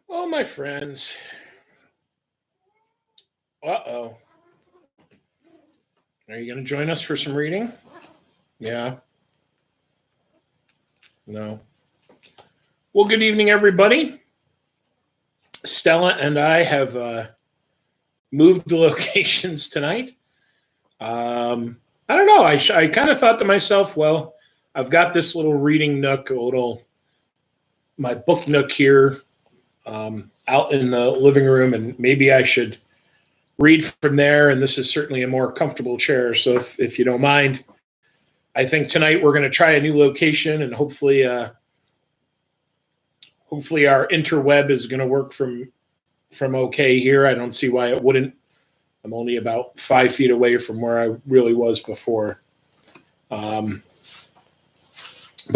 Oh, my friends. Uh-oh. Are you going to join us for some reading? Yeah. No. Well, good evening, everybody. Stella and I have moved the locations tonight. I don't know. I kind of thought to myself, well, I've got this little reading nook, my book nook here out in the living room, and maybe I should read from there. And this is certainly a more comfortable chair. So if you don't mind, I think tonight we're going to try a new location, and hopefully our interweb is going to work from okay here. I don't see why it wouldn't. I'm only about 5 feet away from where I really was before. But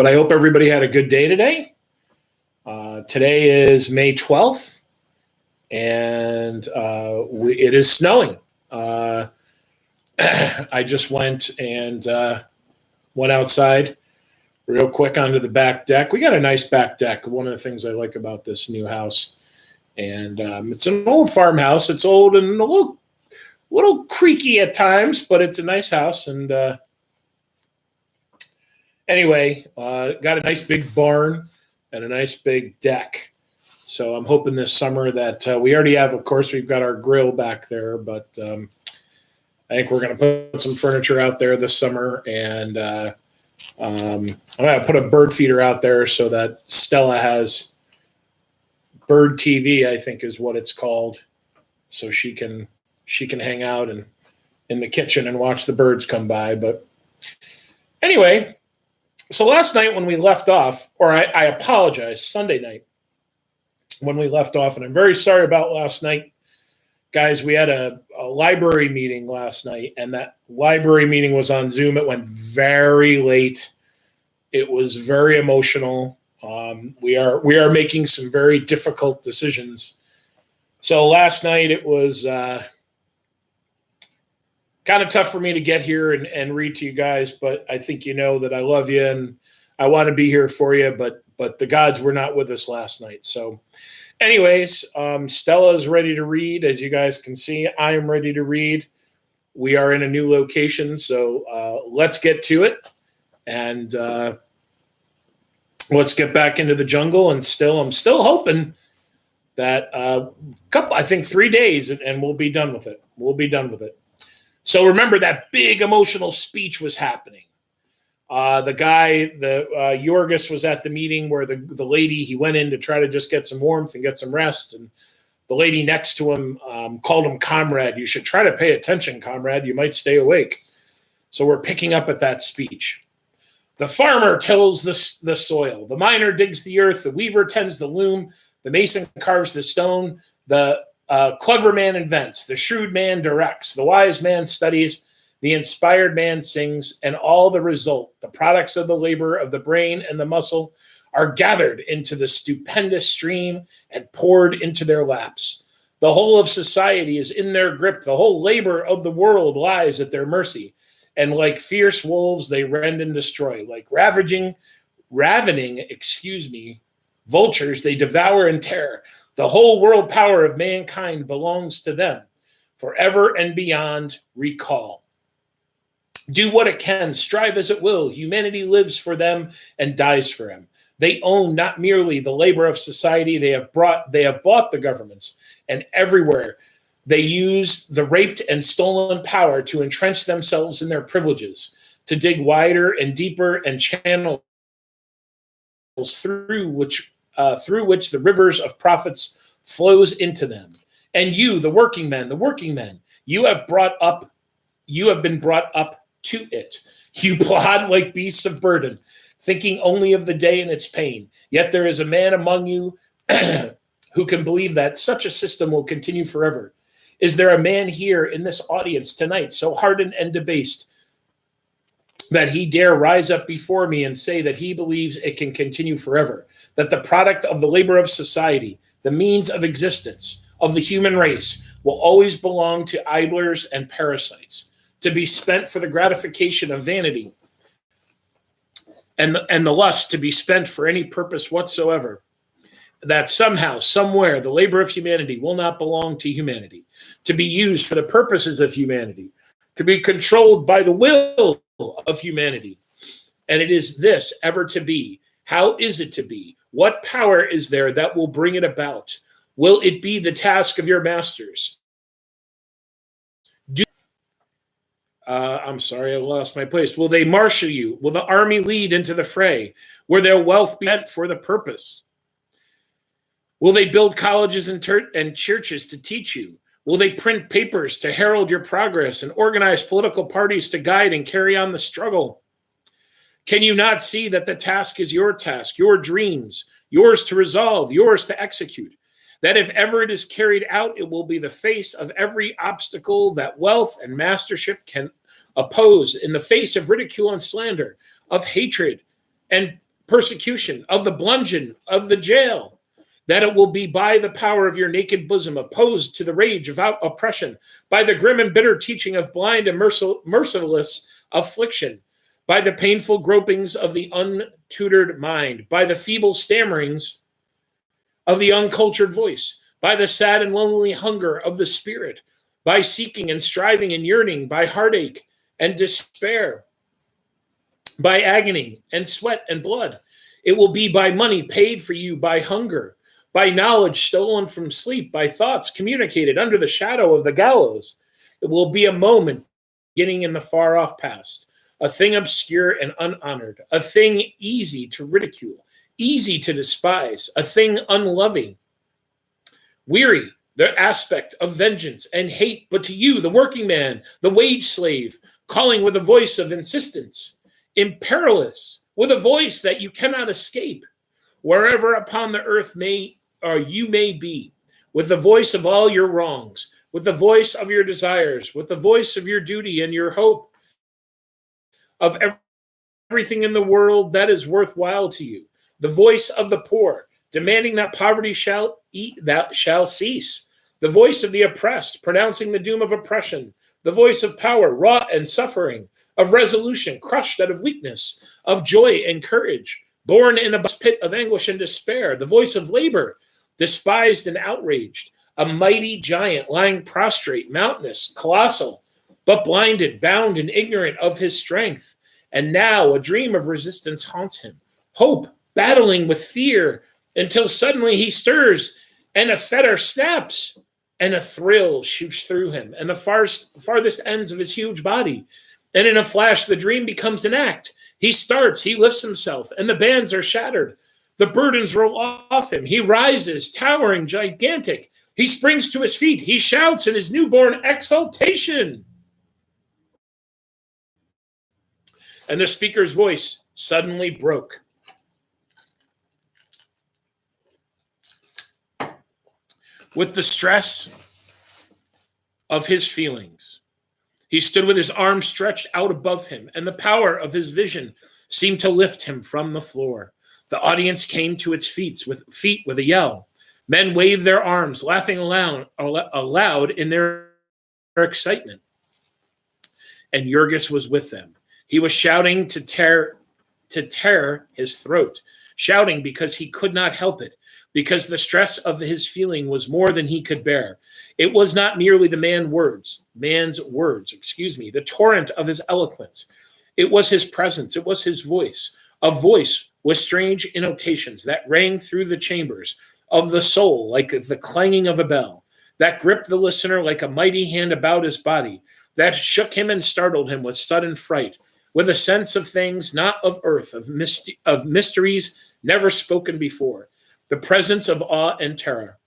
I hope everybody had a good day today. Today is May 12th, and it is snowing. I just went outside real quick onto the back deck. We got a nice back deck. One of the things I like about this new house, and it's an old farmhouse. It's old and a little creaky at times, but it's a nice house. And anyway, got a nice big barn and a nice big deck. So I'm hoping this summer that we already have, of course, we've got our grill back there, but I think we're going to put some furniture out there this summer, and I'm going to put a bird feeder out there so that Stella has bird TV, I think is what it's called, so she can hang out and in the kitchen and watch the birds come by. But anyway, so last night when we left off, or I apologize, Sunday night when we left off, and I'm very sorry about last night, guys. We had a library meeting last night, and that library meeting was on Zoom. It went very late. It was very emotional. We are making some very difficult decisions. So last night it was kind of tough for me to get here and read to you guys, but I think you know that I love you and I want to be here for you, but the gods were not with us last night. So anyways, Stella is ready to read. As you guys can see, I am ready to read. We are in a new location, so let's get to it. And let's get back into the jungle. And I'm still hoping that I think 3 days, and we'll be done with it. We'll be done with it. So remember that big emotional speech was happening. The guy, Jurgis, was at the meeting where the lady, he went in to try to just get some warmth and get some rest. And the lady next to him called him comrade. You should try to pay attention, comrade. You might stay awake. So we're picking up at that speech. The farmer tills the soil. The miner digs the earth. The weaver tends the loom. The mason carves the stone. The clever man invents. The shrewd man directs. The wise man studies. The inspired man sings. And all the result, the products of the labor of the brain and the muscle, are gathered into the stupendous stream and poured into their laps. The whole of society is in their grip. The whole labor of the world lies at their mercy. And like fierce wolves, they rend and destroy. Like ravening, vultures, they devour and tear. The whole world power of mankind belongs to them. Forever and beyond, recall. Do what it can, strive as it will. Humanity lives for them and dies for them. They own not merely the labor of society, they have bought the governments, and everywhere they use the raped and stolen power to entrench themselves in their privileges, to dig wider and deeper and channels through which the rivers of profits flows into them. And you, the working men, you have been brought up to it. You plod like beasts of burden, thinking only of the day and its pain. Yet there is a man among you who can believe that such a system will continue forever. Is there a man here in this audience tonight so hardened and debased that he dare rise up before me and say that he believes it can continue forever, that the product of the labor of society, the means of existence of the human race, will always belong to idlers and parasites, to be spent for the gratification of vanity and the lust to be spent for any purpose whatsoever? that somehow, somewhere, the labor of humanity will not belong to humanity, to be used for the purposes of humanity, to be controlled by the will of humanity. And it is this ever to be. How is it to be? What power is there that will bring it about? Will it be the task of your masters? I'm sorry, I lost my place. Will they marshal you? Will the army lead into the fray? Will their wealth be meant for the purpose? Will they build colleges and churches to teach you? Will they print papers to herald your progress and organize political parties to guide and carry on the struggle? Can you not see that the task is your task, your dreams, yours to resolve, yours to execute? That if ever it is carried out, it will be the face of every obstacle that wealth and mastership can oppose, in the face of ridicule and slander, of hatred and persecution, of the bludgeon, of the jail, that it will be by the power of your naked bosom opposed to the rage of oppression, by the grim and bitter teaching of blind and merciless affliction, by the painful gropings of the untutored mind, by the feeble stammerings of the uncultured voice, by the sad and lonely hunger of the spirit, by seeking and striving and yearning, by heartache and despair, by agony and sweat and blood. It will be by money paid for you by hunger, by knowledge stolen from sleep, by thoughts communicated under the shadow of the gallows. It will be a moment beginning in the far off past, a thing obscure and unhonored, a thing easy to ridicule, easy to despise, a thing unloving, weary, the aspect of vengeance and hate, but to you, the working man, the wage slave, calling with a voice of insistence, imperious, with a voice that you cannot escape, wherever upon the earth you may be, with the voice of all your wrongs, with the voice of your desires, with the voice of your duty and your hope, of everything in the world that is worthwhile to you, the voice of the poor, demanding that poverty shall cease, the voice of the oppressed, pronouncing the doom of oppression, the voice of power, wrought and suffering, of resolution, crushed out of weakness, of joy and courage, born in a pit of anguish and despair, the voice of labor, despised and outraged, a mighty giant lying prostrate, mountainous, colossal, but blinded, bound, and ignorant of his strength. And now a dream of resistance haunts him, hope battling with fear, until suddenly he stirs, and a fetter snaps, and a thrill shoots through him, and the farthest ends of his huge body. And in a flash, the dream becomes an act. He starts, he lifts himself, and the bands are shattered. The burdens roll off him. He rises, towering, gigantic. He springs to his feet. He shouts in his newborn exultation. And the speaker's voice suddenly broke. With the stress of his feelings, he stood with his arms stretched out above him, and the power of his vision seemed to lift him from the floor. The audience came to its feet with a yell. Men waved their arms, laughing aloud in their excitement. And Jurgis was with them. He was shouting to tear his throat, shouting because he could not help it, because the stress of his feeling was more than he could bear. It was not merely the man's words, the torrent of his eloquence. It was his presence, it was his voice, a voice with strange intonations that rang through the chambers of the soul like the clanging of a bell, that gripped the listener like a mighty hand about his body, that shook him and startled him with sudden fright, with a sense of things not of earth, of mysteries never spoken before, the presence of awe and terror.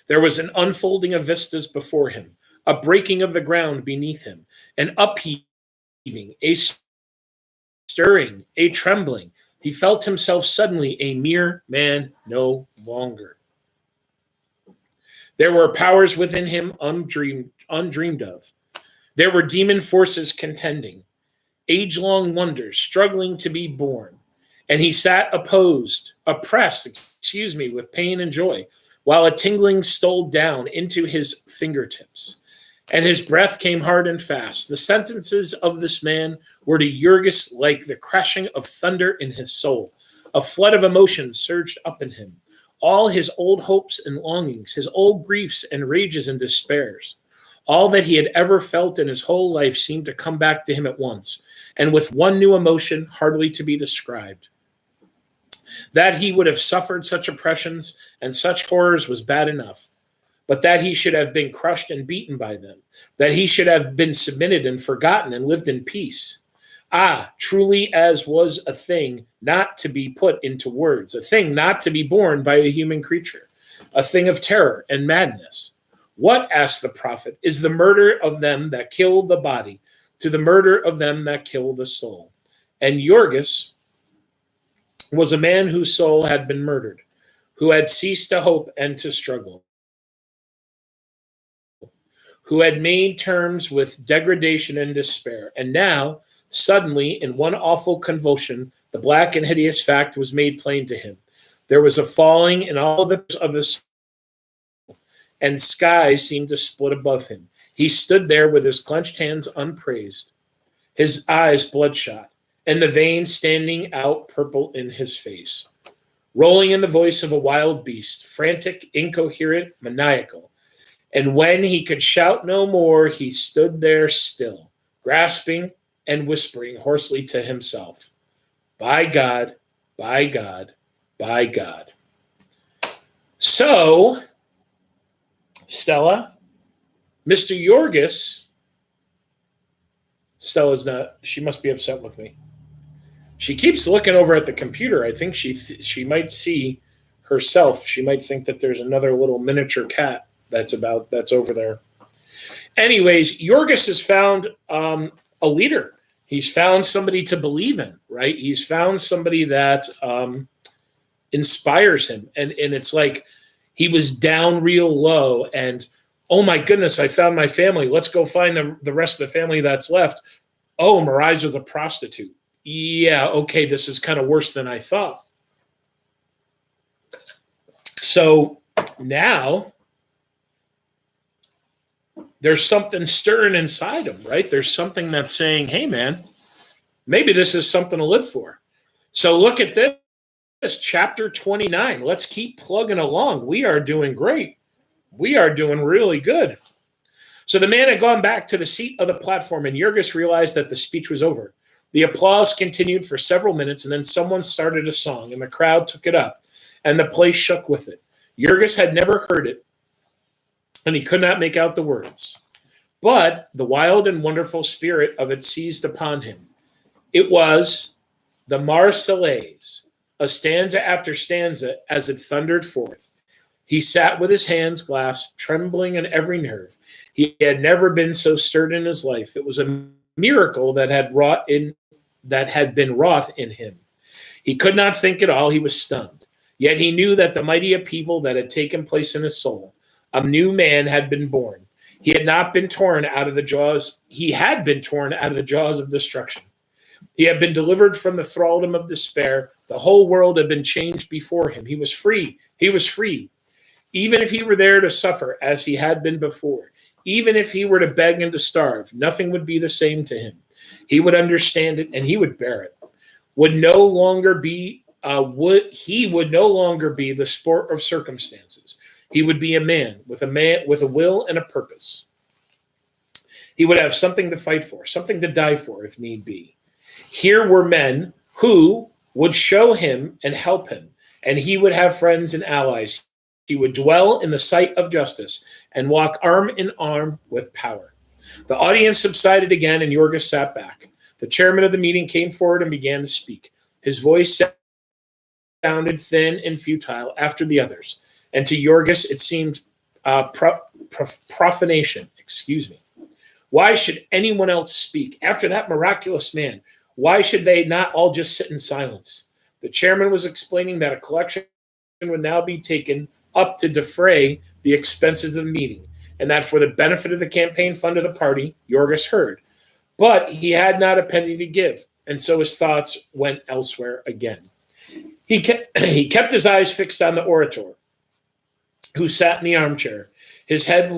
There was an unfolding of vistas before him, a breaking of the ground beneath him, an upheaving, a stirring, a trembling. He felt himself suddenly a mere man no longer. There were powers within him undreamed of. There were demon forces contending, age-long wonders struggling to be born. And he sat oppressed, with pain and joy, while a tingling stole down into his fingertips. And his breath came hard and fast. The sentences of this man were to Jurgis like the crashing of thunder in his soul, A flood of emotion surged up in him. All his old hopes and longings, his old griefs and rages and despairs, all that he had ever felt in his whole life seemed to come back to him at once, and with one new emotion hardly to be described. That he would have suffered such oppressions and such horrors was bad enough, but that he should have been crushed and beaten by them, that he should have been submitted and forgotten and lived in peace. Ah, truly as was a thing not to be put into words, a thing not to be borne by a human creature, a thing of terror and madness. What, asked the prophet, is the murder of them that kill the body to the murder of them that kill the soul? And Jurgis was a man whose soul had been murdered, who had ceased to hope and to struggle, who had made terms with degradation and despair. And now, suddenly, in one awful convulsion, the black and hideous fact was made plain to him. There was a falling in all of his soul, and skies seemed to split above him. He stood there with his clenched hands unpraised, his eyes bloodshot, and the veins standing out purple in his face, rolling in the voice of a wild beast, frantic, incoherent, maniacal. And when he could shout no more, he stood there still, grasping and whispering hoarsely to himself, by God, by God, by God. So, Stella, Mr. Jurgis, Stella's not, she must be upset with me. She keeps looking over at the computer. I think she might see herself. She might think that there's another little miniature cat that's over there. Anyways, Jurgis has found a leader. He's found somebody to believe in, right? He's found somebody that inspires him. And it's like he was down real low and, oh my goodness, I found my family. Let's go find the rest of the family that's left. Oh, Mariah's a prostitute. Yeah, okay, this is kind of worse than I thought. So now there's something stirring inside him, right? There's something that's saying, hey, man, maybe this is something to live for. So look at this, chapter 29. Let's keep plugging along. We are doing great. We are doing really good. So the man had gone back to the seat of the platform, and Jurgis realized that the speech was over. The applause continued for several minutes, and then someone started a song, and the crowd took it up, and the place shook with it. Jurgis had never heard it, and he could not make out the words. But the wild and wonderful spirit of it seized upon him. It was the Marseillaise, a stanza after stanza as it thundered forth. He sat with his hands clasped, trembling in every nerve. He had never been so stirred in his life. It was a miracle that had been wrought in him. He could not think at all. He was stunned. Yet he knew that the mighty upheaval that had taken place in his soul, a new man had been born. He had been torn out of the jaws of destruction. He had been delivered from the thraldom of despair. The whole world had been changed before him. He was free. He was free. Even if he were there to suffer as he had been before, even if he were to beg and to starve, nothing would be the same to him. He would understand it and he would bear it. He would no longer be the sport of circumstances. He would be a man with a will and a purpose. He would have something to fight for, something to die for if need be. Here were men who would show him and help him, and he would have friends and allies. He would dwell in the sight of justice and walk arm in arm with power. The audience subsided again, and Jurgis sat back. The chairman of the meeting came forward and began to speak. His voice sounded thin and futile after the others, and to Jurgis it seemed profanation. Excuse me. Why should anyone else speak? After that miraculous man, why should they not all just sit in silence? The chairman was explaining that a collection would now be taken up to defray the expenses of the meeting, and that for the benefit of the campaign fund of the party, Jurgis heard. But he had not a penny to give, and so his thoughts went elsewhere again. He kept his eyes fixed on the orator, who sat in the armchair, his head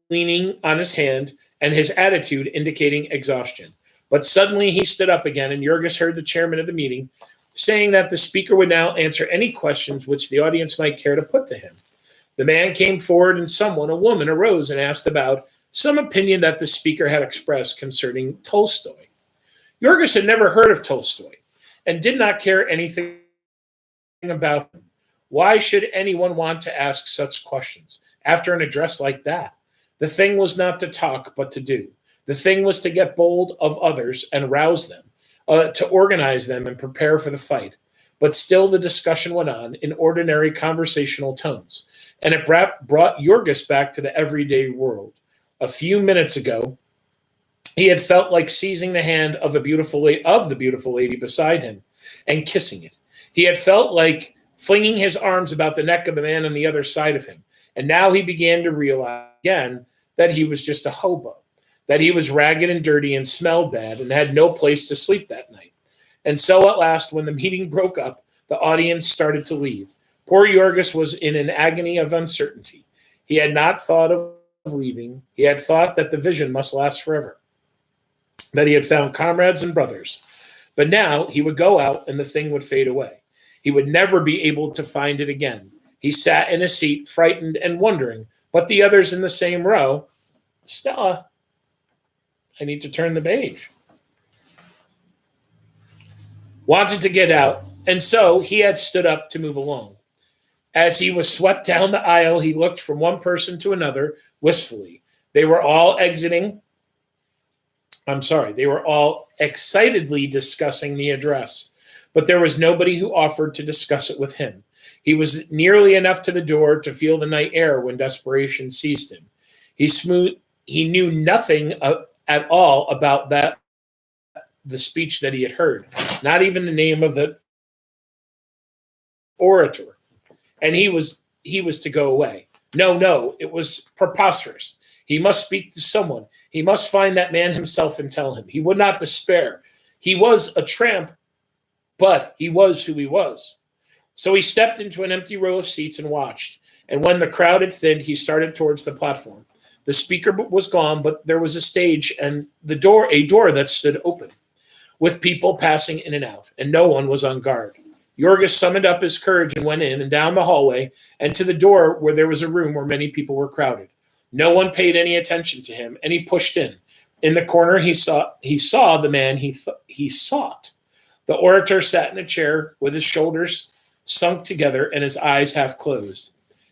leaning on his hand, and his attitude indicating exhaustion. But suddenly he stood up again, and Jurgis heard the chairman of the meeting saying that the speaker would now answer any questions which the audience might care to put to him. The man came forward, and someone, a woman, arose and asked about some opinion that the speaker had expressed concerning Tolstoy. Jurgis had never heard of Tolstoy and did not care anything about him. Why should anyone want to ask such questions after an address like that? The thing was not to talk, but to do. The thing was to get bold of others and rouse them, to organize them and prepare for the fight. But still the discussion went on in ordinary conversational tones, and it brought Jurgis back to the everyday world. A few minutes ago, he had felt like seizing the hand of the beautiful lady beside him and kissing it. He had felt like flinging his arms about the neck of the man on the other side of him. And now he began to realize again that he was just a hobo, that he was ragged and dirty and smelled bad and had no place to sleep that night. And so at last, when the meeting broke up, the audience started to leave. Poor Jurgis was in an agony of uncertainty. He had not thought of leaving. He had thought that the vision must last forever, that he had found comrades and brothers. But now he would go out and the thing would fade away. He would never be able to find it again. He sat in a seat, frightened and wondering, but the others in the same row, Stella, I need to turn the page, wanted to get out, and so he had stood up to move along. As he was swept down the aisle, he looked from one person to another wistfully. They were all excitedly discussing the address, but there was nobody who offered to discuss it with him. He was nearly enough to the door to feel the night air when desperation seized him. He knew nothing at all about the speech that he had heard, not even the name of the orator. And he was to go away. No, it was preposterous. He must speak to someone. He must find that man himself and tell him. He would not despair. He was a tramp, but he was who he was. So he stepped into an empty row of seats and watched. And when the crowd had thinned, he started towards the platform. The speaker was gone, but there was a stage and a door that stood open, with people passing in and out, and no one was on guard. Jurgis summoned up his courage and went in and down the hallway and to the door where there was a room where many people were crowded. No one paid any attention to him, and he pushed in. In the corner, he saw the man he sought. The orator sat in a chair with his shoulders sunk together and his eyes half closed.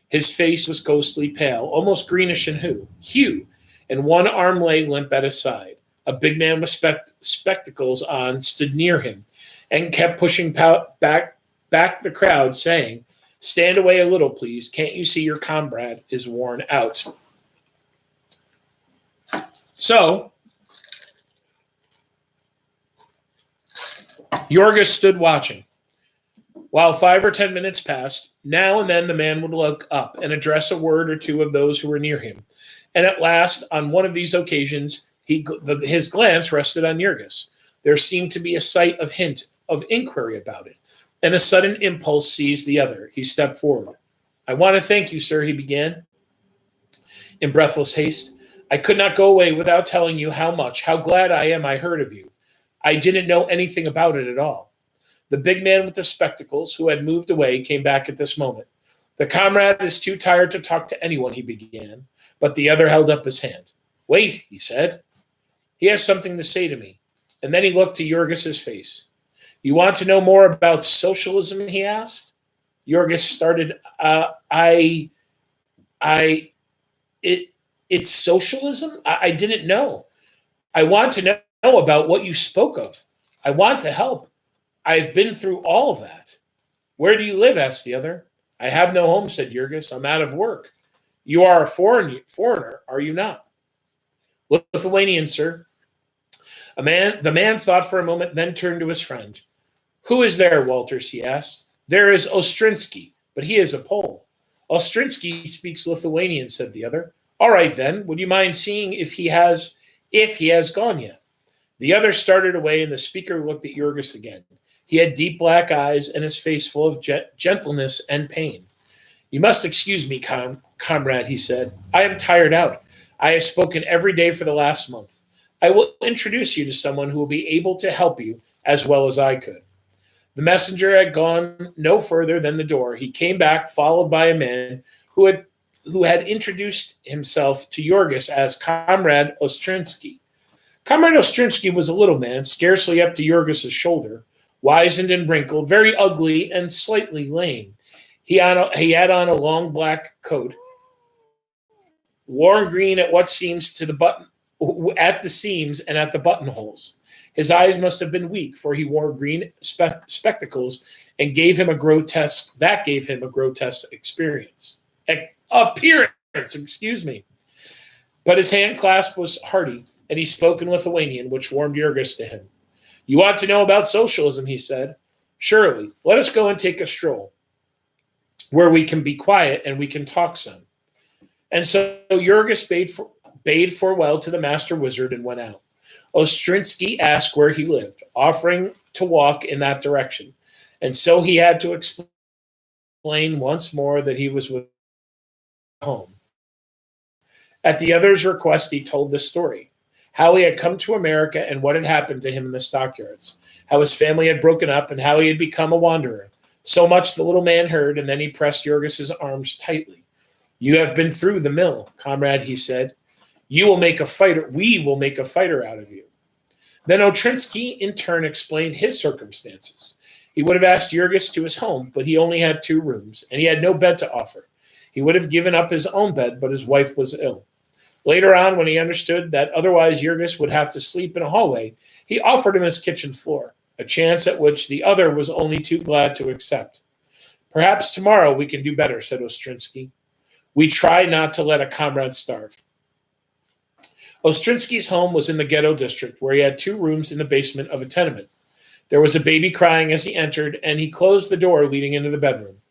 His face was ghostly pale, almost greenish in hue, and one arm lay limp at his side. A big man with spectacles on stood near him and kept pushing back the crowd, saying, "Stand away a little, please. Can't you see your comrade is worn out?" So, Jurgis stood watching. While 5 or 10 minutes passed, now and then the man would look up and address a word or two of those who were near him. And at last, on one of these occasions, his glance rested on Jurgis. There seemed to be a sight of hint of inquiry about it, and a sudden impulse seized the other. He stepped forward. "I want to thank you, sir," he began in breathless haste. "I could not go away without telling you how glad I am I heard of you. I didn't know anything about it at all." The big man with the spectacles, who had moved away, came back at this moment. "The comrade is too tired to talk to anyone," he began, but the other held up his hand. "Wait," he said. "He has something to say to me." And then he looked to Jurgis's face. "You want to know more about socialism?" he asked. Jurgis started, it's socialism? I didn't know. I want to know about what you spoke of. I want to help. I've been through all of that." "Where do you live?" asked the other. "I have no home," said Jurgis. "I'm out of work." "You are a foreigner, are you not?" "Lithuanian, sir." The man thought for a moment, then turned to his friend. "Who is there, Walters?" he asked. "There is Ostrinsky, but he is a Pole." "Ostrinsky speaks Lithuanian," said the other. "All right, then. Would you mind seeing if he has gone yet?" The other started away, and the speaker looked at Jurgis again. He had deep black eyes and his face full of gentleness and pain. "You must excuse me, comrade," he said. "I am tired out. I have spoken every day for the last month. I will introduce you to someone who will be able to help you as well as I could." The messenger had gone no further than the door. He came back, followed by a man who had introduced himself to Jurgis as Comrade Ostrinsky. Comrade Ostrinsky was a little man, scarcely up to Jurgis's shoulder, wizened and wrinkled, very ugly and slightly lame. He had on a long black coat, worn green at the seams and at the buttonholes. His eyes must have been weak, for he wore green spectacles and gave him a grotesque appearance. Excuse me. But his hand clasp was hearty, and he spoke in Lithuanian, which warmed Jurgis to him. "You want to know about socialism," he said. "Surely. Let us go and take a stroll, where we can be quiet and we can talk some." And so Jurgis bade farewell to the master wizard and went out. Ostrinsky asked where he lived, offering to walk in that direction. And so he had to explain once more that he was with home. At the other's request, he told this story: how he had come to America and what had happened to him in the stockyards, how his family had broken up and how he had become a wanderer. So much the little man heard, and then he pressed Jurgis's arms tightly. "You have been through the mill, comrade," he said. We will make a fighter out of you." Then Ostrinsky in turn explained his circumstances. He would have asked Jurgis to his home, but he only had 2 rooms, and he had no bed to offer. He would have given up his own bed, but his wife was ill. Later on, when he understood that otherwise Jurgis would have to sleep in a hallway, he offered him his kitchen floor, a chance at which the other was only too glad to accept. "Perhaps tomorrow we can do better," said Ostrinsky. "We try not to let a comrade starve." Ostrinsky's home was in the ghetto district, where he had 2 rooms in the basement of a tenement. There was a baby crying as he entered, and he closed the door leading into the bedroom.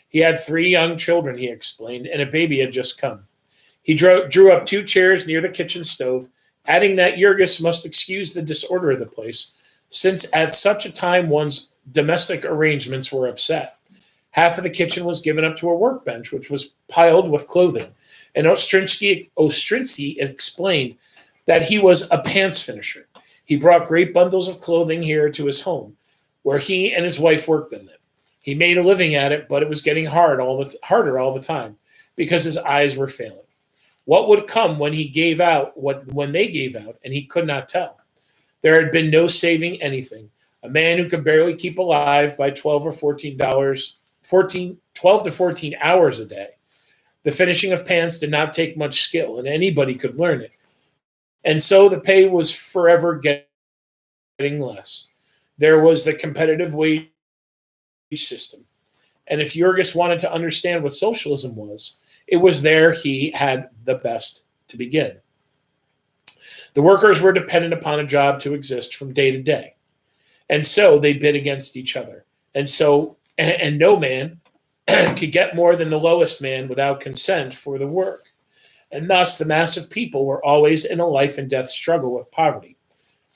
He had 3 young children, he explained, and a baby had just come. He drew up 2 chairs near the kitchen stove, adding that Jurgis must excuse the disorder of the place, since at such a time one's domestic arrangements were upset. Half of the kitchen was given up to a workbench, which was piled with clothing, and Ostrinsky explained that he was a pants finisher. He brought great bundles of clothing here to his home, where he and his wife worked in them. He made a living at it, but it was getting harder all the time because his eyes were failing. What would come when they gave out, and he could not tell. There had been no saving anything. A man who could barely keep alive by 12 to 14 hours a day. The finishing of pants did not take much skill, and anybody could learn it. And so the pay was forever getting less. There was the competitive wage system. And if Jurgis wanted to understand what socialism was, it was there he had the best to begin. The workers were dependent upon a job to exist from day to day. And so they bid against each other. And no man could get more than the lowest man without consent for the work. And thus the mass of people were always in a life and death struggle with poverty.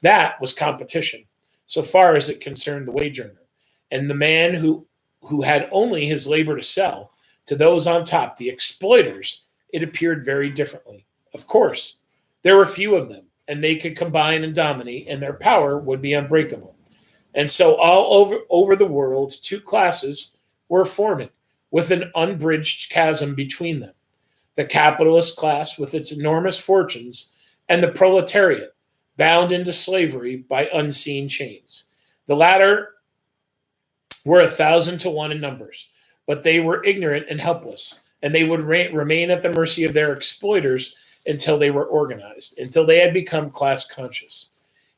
That was competition, so far as it concerned the wage earner. And the man who had only his labor to sell, to those on top, the exploiters, it appeared very differently. Of course, there were few of them, and they could combine and dominate, and their power would be unbreakable. And so all over the world, 2 classes were forming, with an unbridged chasm between them. The capitalist class with its enormous fortunes, and the proletariat, bound into slavery by unseen chains. The latter were 1,000 to 1 in numbers, but they were ignorant and helpless, and they would remain at the mercy of their exploiters until they were organized, until they had become class conscious.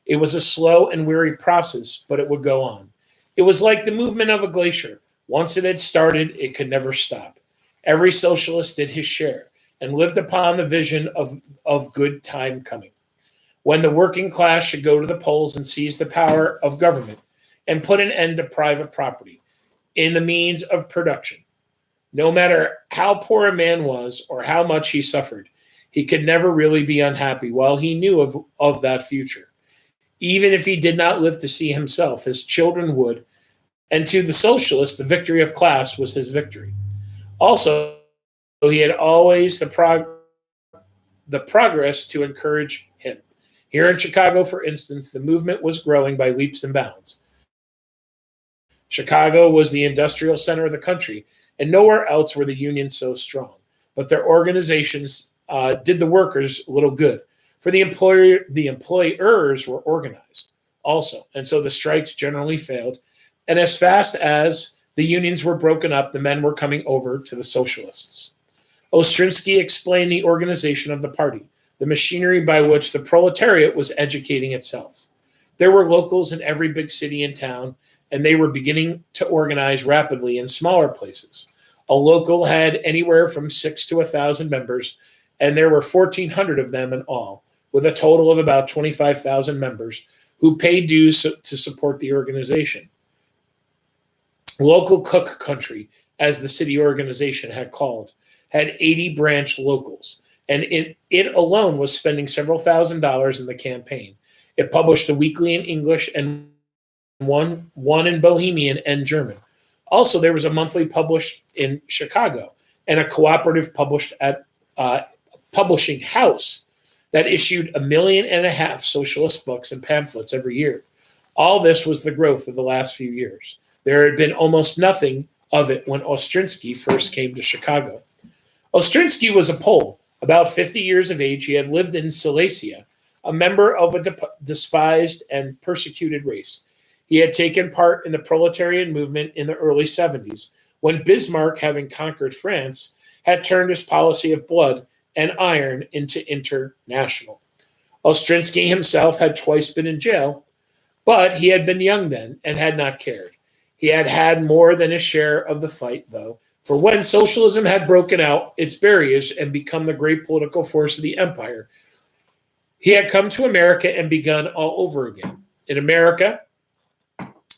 It was a slow and weary process, but it would go on. It was like the movement of a glacier. Once it had started, it could never stop. Every socialist did his share and lived upon the vision of good time coming, when the working class should go to the polls and seize the power of government and put an end to private property in the means of production. No matter how poor a man was or how much he suffered, he could never really be unhappy while he knew of that future. Even if he did not live to see himself, his children would, and to the socialist, the victory of class was his victory. Also, he had always the progress to encourage him. Here in Chicago, for instance, the movement was growing by leaps and bounds. Chicago was the industrial center of the country, and nowhere else were the unions so strong. But their organizations did the workers little good, for the employers were organized also, and so the strikes generally failed. And as fast as the unions were broken up, the men were coming over to the socialists. Ostrinsky explained the organization of the party, the machinery by which the proletariat was educating itself. There were locals in every big city and town, and they were beginning to organize rapidly in smaller places. A local had anywhere from 6 to 1,000 members, and there were 1,400 of them in all, with a total of about 25,000 members who paid dues to support the organization. Local Cook Country, as the city organization had called, had 80 branch locals, and it alone was spending several $1,000s in the campaign. It published a weekly in English and one in Bohemian and German. Also, there was a monthly published in Chicago and a cooperative published at Publishing House that issued 1.5 million socialist books and pamphlets every year. All this was the growth of the last few years. There had been almost nothing of it when Ostrinsky first came to Chicago. Ostrinsky was a Pole. About 50 years of age, he had lived in Silesia, a member of a despised and persecuted race. He had taken part in the proletarian movement in the early 70s, when Bismarck, having conquered France, had turned his policy of blood and iron into international. Ostrinsky himself had twice been in jail, but he had been young then and had not cared. He had had more than his share of the fight, though, for when socialism had broken out its barriers and become the great political force of the empire, he had come to America and begun all over again. In America,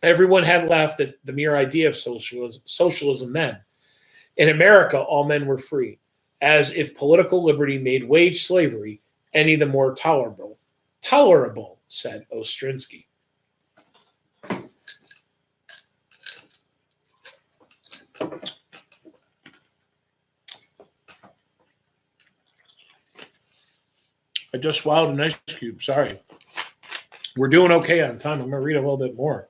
everyone had laughed at the mere idea of socialism then. In America, all men were free, as if political liberty made wage slavery any the more tolerable, said Ostrinsky. I just swallowed an ice cube. Sorry. We're doing okay on time. I'm going to read a little bit more.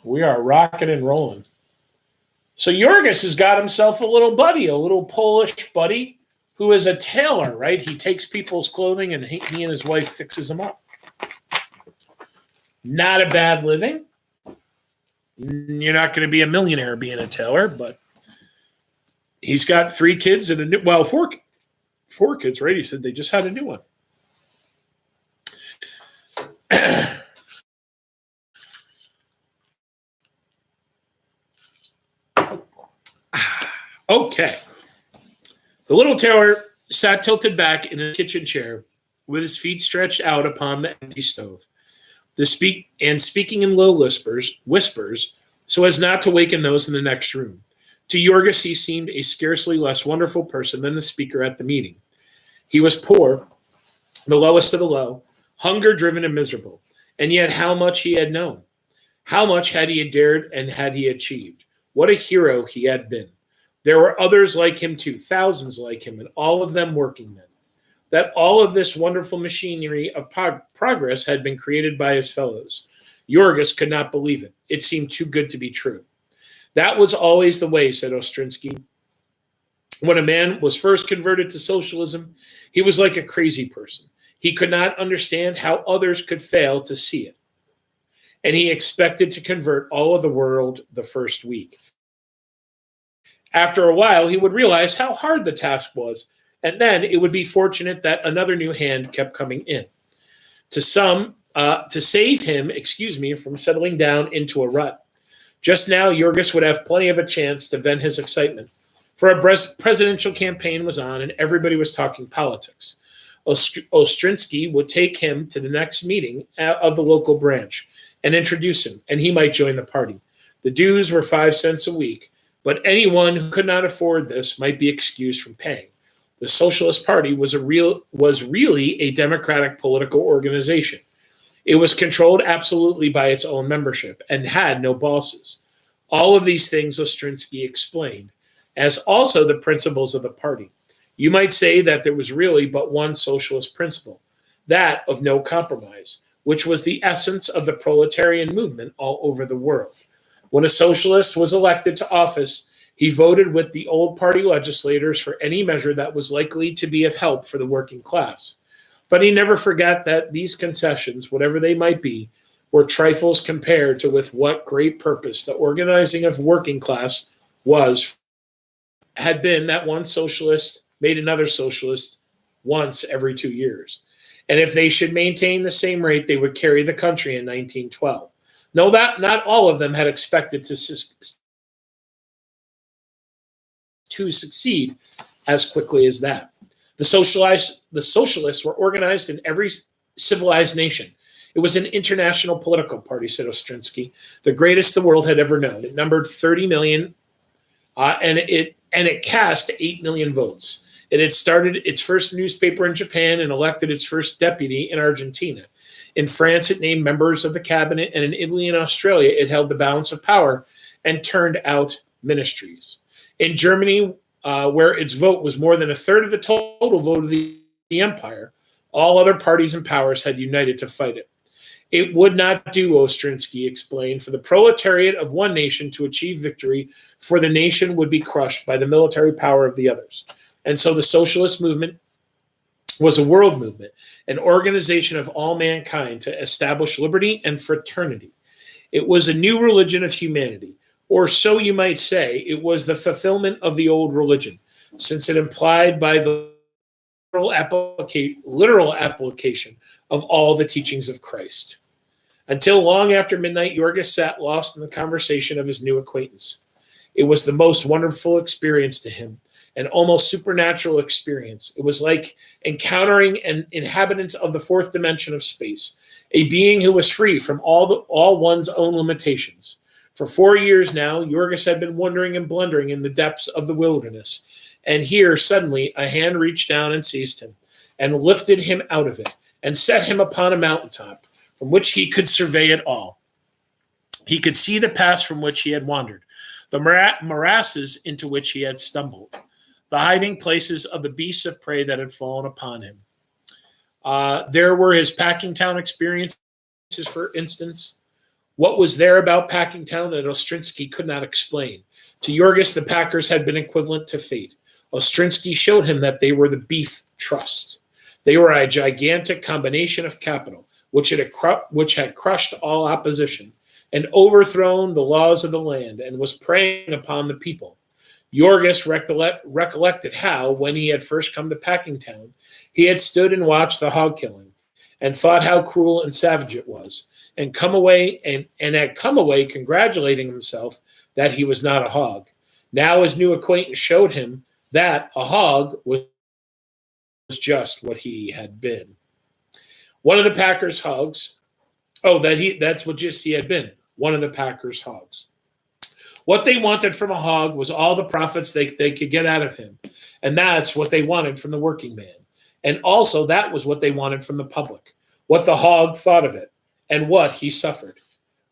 We are rocking and rolling. So Jurgis has got himself a little buddy, a little Polish buddy who is a tailor, right? He takes people's clothing and he and his wife fixes them up. Not a bad living. You're not going to be a millionaire being a tailor, but he's got 3 kids and four kids, right? He said they just had a new one. Okay. The little tailor sat tilted back in a kitchen chair with his feet stretched out upon the empty stove. Speaking in low whispers, so as not to waken those in the next room. To Jurgis, he seemed a scarcely less wonderful person than the speaker at the meeting. He was poor, the lowest of the low, hunger-driven and miserable, and yet how much he had known. How much had he dared and had he achieved? What a hero he had been. There were others like him too, thousands like him, and all of them working men. That all of this wonderful machinery of progress had been created by his fellows. Jurgis could not believe it. It seemed too good to be true. That was always the way, said Ostrinsky. When a man was first converted to socialism, he was like a crazy person. He could not understand how others could fail to see it. And he expected to convert all of the world the first week. After a while, he would realize how hard the task was, and then it would be fortunate that another new hand kept coming in. To save him, from settling down into a rut. Just now, Jurgis would have plenty of a chance to vent his excitement, for a presidential campaign was on and everybody was talking politics. Ostrinsky would take him to the next meeting of the local branch and introduce him, and he might join the party. The dues were 5 cents a week, but anyone who could not afford this might be excused from paying. The Socialist Party was really a democratic political organization. It was controlled absolutely by its own membership and had no bosses. All of these things Ostrinsky explained, as also the principles of the party. You might say that there was really but one socialist principle, that of no compromise, which was the essence of the proletarian movement all over the world. When a socialist was elected to office, he voted with the old party legislators for any measure that was likely to be of help for the working class. But he never forgot that these concessions, whatever they might be, were trifles compared to with what great purpose the organizing of working class had been that one socialist made another socialist once every 2 years. And if they should maintain the same rate, they would carry the country in 1912. No, that not all of them had expected to succeed as quickly as that. The socialists were organized in every civilized nation. It was an international political party, said Ostrinsky, the greatest the world had ever known. It numbered 30 million, and it cast 8 million votes. It had started its first newspaper in Japan and elected its first deputy in Argentina. In France, it named members of the cabinet, and in Italy and Australia, it held the balance of power and turned out ministries. In Germany, where its vote was more than a third of the total vote of the empire, all other parties and powers had united to fight it. It would not do, Ostrinsky explained, for the proletariat of one nation to achieve victory, for the nation would be crushed by the military power of the others. And so the socialist movement was a world movement, an organization of all mankind to establish liberty and fraternity. It was a new religion of humanity, or so you might say. It was the fulfillment of the old religion, since it implied by the literal application of all the teachings of Christ. Until long after midnight, Jurgis sat lost in the conversation of his new acquaintance. It was the most wonderful experience to him, an almost supernatural experience. It was like encountering an inhabitant of the fourth dimension of space, a being who was free from all one's own limitations. For 4 years now, Jurgis had been wandering and blundering in the depths of the wilderness, and here suddenly a hand reached down and seized him, and lifted him out of it, and set him upon a mountaintop, from which he could survey it all. He could see the paths from which he had wandered, the morasses into which he had stumbled, the hiding places of the beasts of prey that had fallen upon him. There were his Packingtown experiences, for instance. What was there about Packingtown that Ostrinsky could not explain? To Jurgis, the Packers had been equivalent to fate. Ostrinsky showed him that they were the beef trust. They were a gigantic combination of capital, which had crushed all opposition and overthrown the laws of the land and was preying upon the people. Jurgis recollected how, when he had first come to Packingtown, he had stood and watched the hog killing and thought how cruel and savage it was, and had come away congratulating himself that he was not a hog. Now his new acquaintance showed him that a hog was just what he had been. One of the Packers' hogs. That's what just he had been. One of the Packers' hogs. What they wanted from a hog was all the profits they could get out of him. And that's what they wanted from the working man. And also that was what they wanted from the public. What the hog thought of it and what he suffered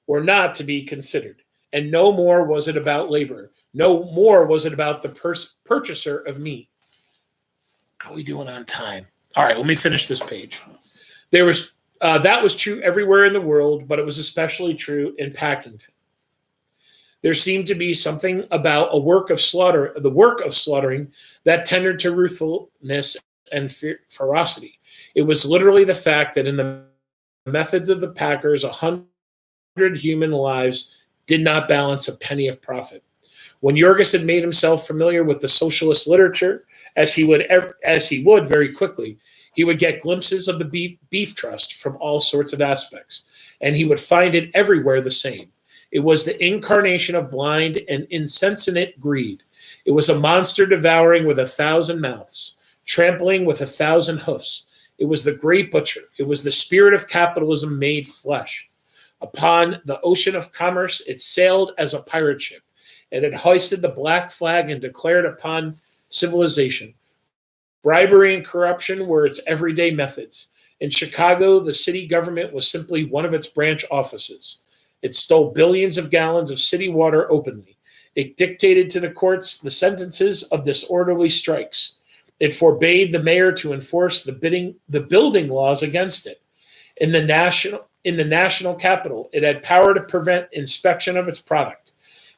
were not to be considered. And no more was it about labor. No more was it about the purchaser of meat. How are we doing on time? All right, let me finish this page. That was true everywhere in the world, but it was especially true in Packington. There seemed to be something about the work of slaughtering that tended to ruthlessness and ferocity. It was literally the fact that in the methods of the Packers, 100 human lives did not balance a penny of profit. When Jurgis had made himself familiar with the socialist literature, as he would very quickly, he would get glimpses of the beef trust from all sorts of aspects, and he would find it everywhere the same. It was the incarnation of blind and insensate greed. It was a monster devouring with 1,000 mouths, trampling with 1,000 hoofs. It was the great butcher. It was the spirit of capitalism made flesh. Upon the ocean of commerce, it sailed as a pirate ship. It had hoisted the black flag and declared upon civilization. Bribery and corruption were its everyday methods. In Chicago, the city government was simply one of its branch offices. It stole billions of gallons of city water openly. It dictated to the courts the sentences of disorderly strikes. It forbade the mayor to enforce the building laws against it. In the national capital, it had power to prevent inspection of its product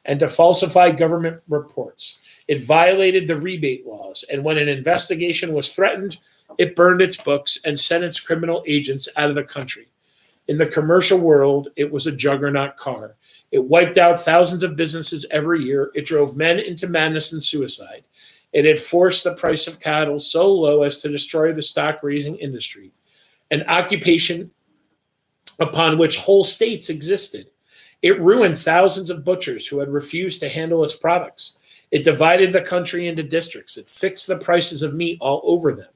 and to falsify government reports. It violated the rebate laws, and when an investigation was threatened, it burned its books and sent its criminal agents out of the country. In the commercial world, it was a juggernaut car. It wiped out thousands of businesses every year. It drove men into madness and suicide. It had forced the price of cattle so low as to destroy the stock raising industry, an occupation upon which whole states existed. It ruined thousands of butchers who had refused to handle its products. It divided the country into districts. It fixed the prices of meat all over them.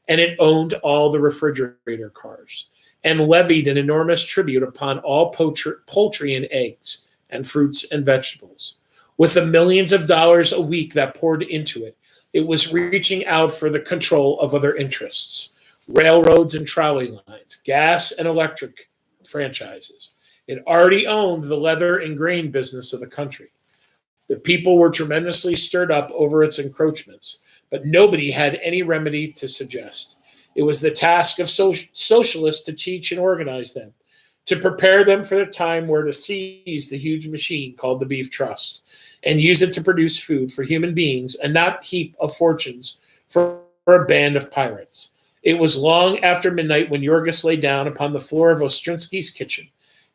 And it owned all the refrigerator cars and levied an enormous tribute upon all poultry and eggs and fruits and vegetables. With the millions of dollars a week that poured into it, it was reaching out for the control of other interests, railroads and trolley lines, gas and electric franchises. It already owned the leather and grain business of the country. The people were tremendously stirred up over its encroachments, but nobody had any remedy to suggest. It was the task of socialists to teach and organize them, to prepare them for the time where to seize the huge machine called the Beef Trust and use it to produce food for human beings and not heap of fortunes for a band of pirates. It was long after midnight when Jurgis lay down upon the floor of Ostrinsky's kitchen.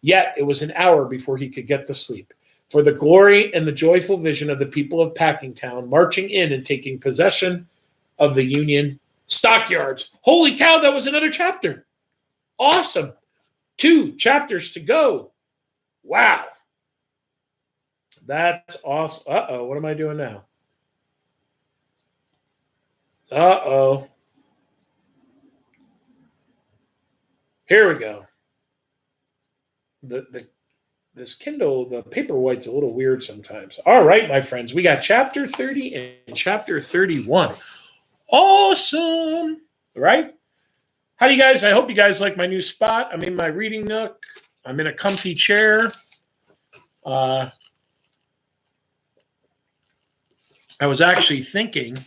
Yet it was an hour before he could get to sleep. For the glory and the joyful vision of the people of Packingtown marching in and taking possession of the Union stockyards. Holy cow, that was another chapter. Awesome. 2 chapters to go. Wow. That's awesome. Uh-oh, what am I doing now? Uh-oh. Here we go. This Kindle, the Paperwhite's a little weird sometimes. All right, my friends, we got chapter 30 and chapter 31. Awesome. Right? How do you guys? I hope you guys like my new spot. I'm in my reading nook. I'm in a comfy chair. I was actually thinking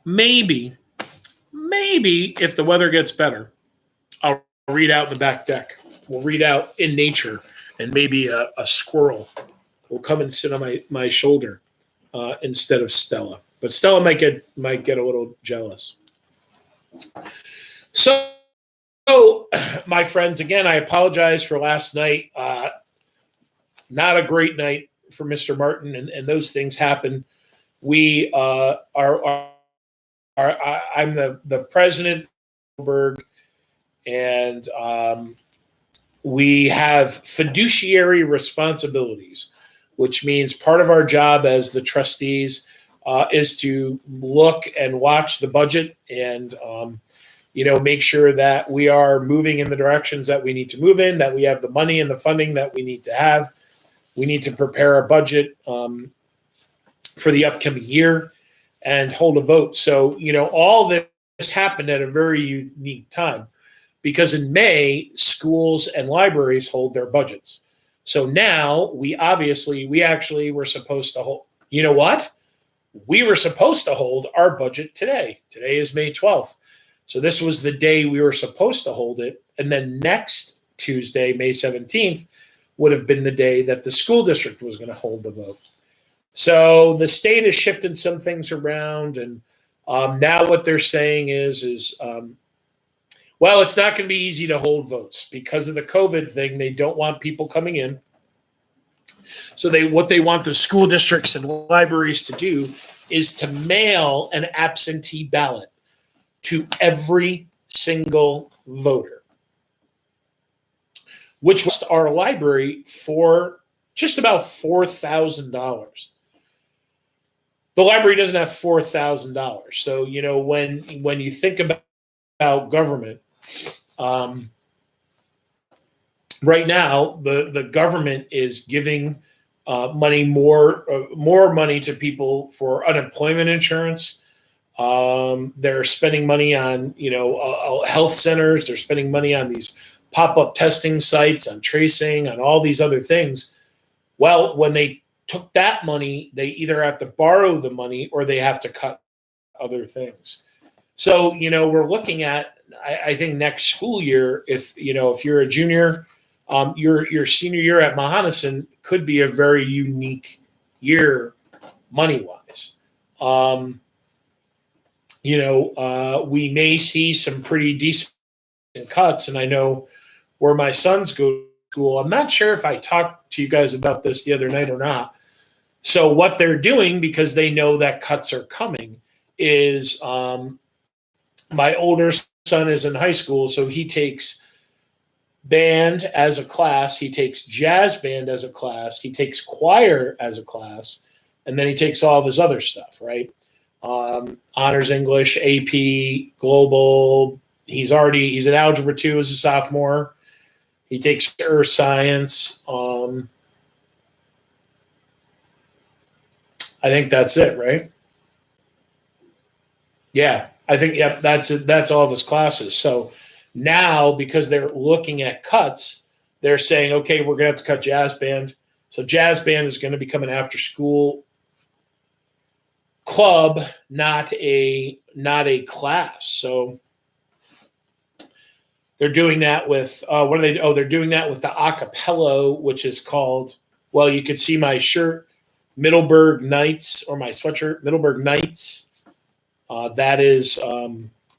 maybe if the weather gets better, I'll read out in the back deck. We'll read out in nature, and maybe a squirrel will come and sit on my shoulder instead of Stella. But Stella might get a little jealous. So, my friends, again, I apologize for last night. Not a great night for Mr. Martin, and those things happen. We I'm the president of Berg, and we have fiduciary responsibilities, which means part of our job as the trustees is to look and watch the budget and make sure that we are moving in the directions that we need to move in, that we have the money and the funding that we need to have. We need to prepare our budget for the upcoming year and hold a vote. So, all this happened at a very unique time because in May, schools and libraries hold their budgets. So now we actually were supposed to hold, you know what? We were supposed to hold our budget today. Today is May 12th. So this was the day we were supposed to hold it. And then next Tuesday, May 17th, would have been the day that the school district was going to hold the vote. So the state has shifted some things around. And now what they're saying is well, it's not going to be easy to hold votes because of the COVID thing. They don't want people coming in. So what they want the school districts and libraries to do is to mail an absentee ballot to every single voter, which cost our library for just about $4,000. The library doesn't have $4,000. So, when you think about government, right now, the government is giving more money to people for unemployment insurance. They're spending money on health centers. They're spending money on these pop-up testing sites, on tracing, on all these other things. Well, when they took that money, they either have to borrow the money or they have to cut other things. So we're looking at I think next school year, if you're a junior, your senior year at Mohonasen could be a very unique year money wise. We may see some pretty decent cuts, and I know where my sons go to school. I'm not sure if I talked to you guys about this the other night or not. So what they're doing, because they know that cuts are coming, is my older son is in high school, so he takes band as a class, he takes jazz band as a class, he takes choir as a class, and then he takes all of his other stuff, right? Honors English, AP, Global. He's in Algebra 2 as a sophomore. He takes Earth Science. I think that's it, right? Yeah, I think, yep, that's it. That's all of his classes. So now, because they're looking at cuts, they're saying, okay, we're going to have to cut jazz band. So jazz band is going to become an after school club, not a class. So they're doing that with they're doing that with the acapella, which is called, well, you can see my shirt, Middleburg Knights, or my sweatshirt, Middleburg Knights. That is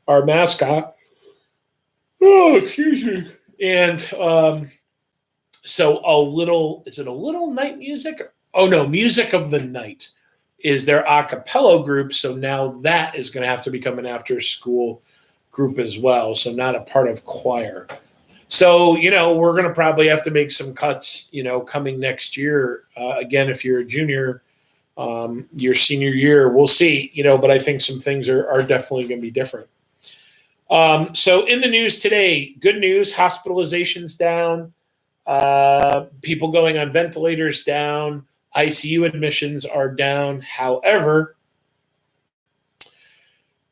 our mascot. Oh, excuse me. And so is it a little night music? Oh no, Music of the Night is their a cappella group. So now that is going to have to become an after school group as well. So not a part of choir. So, we're going to probably have to make some cuts, coming next year. Again, if you're a junior, your senior year, we'll see, but I think some things are definitely going to be different. So in the news today, good news, hospitalizations down, people going on ventilators down, ICU admissions are down. However,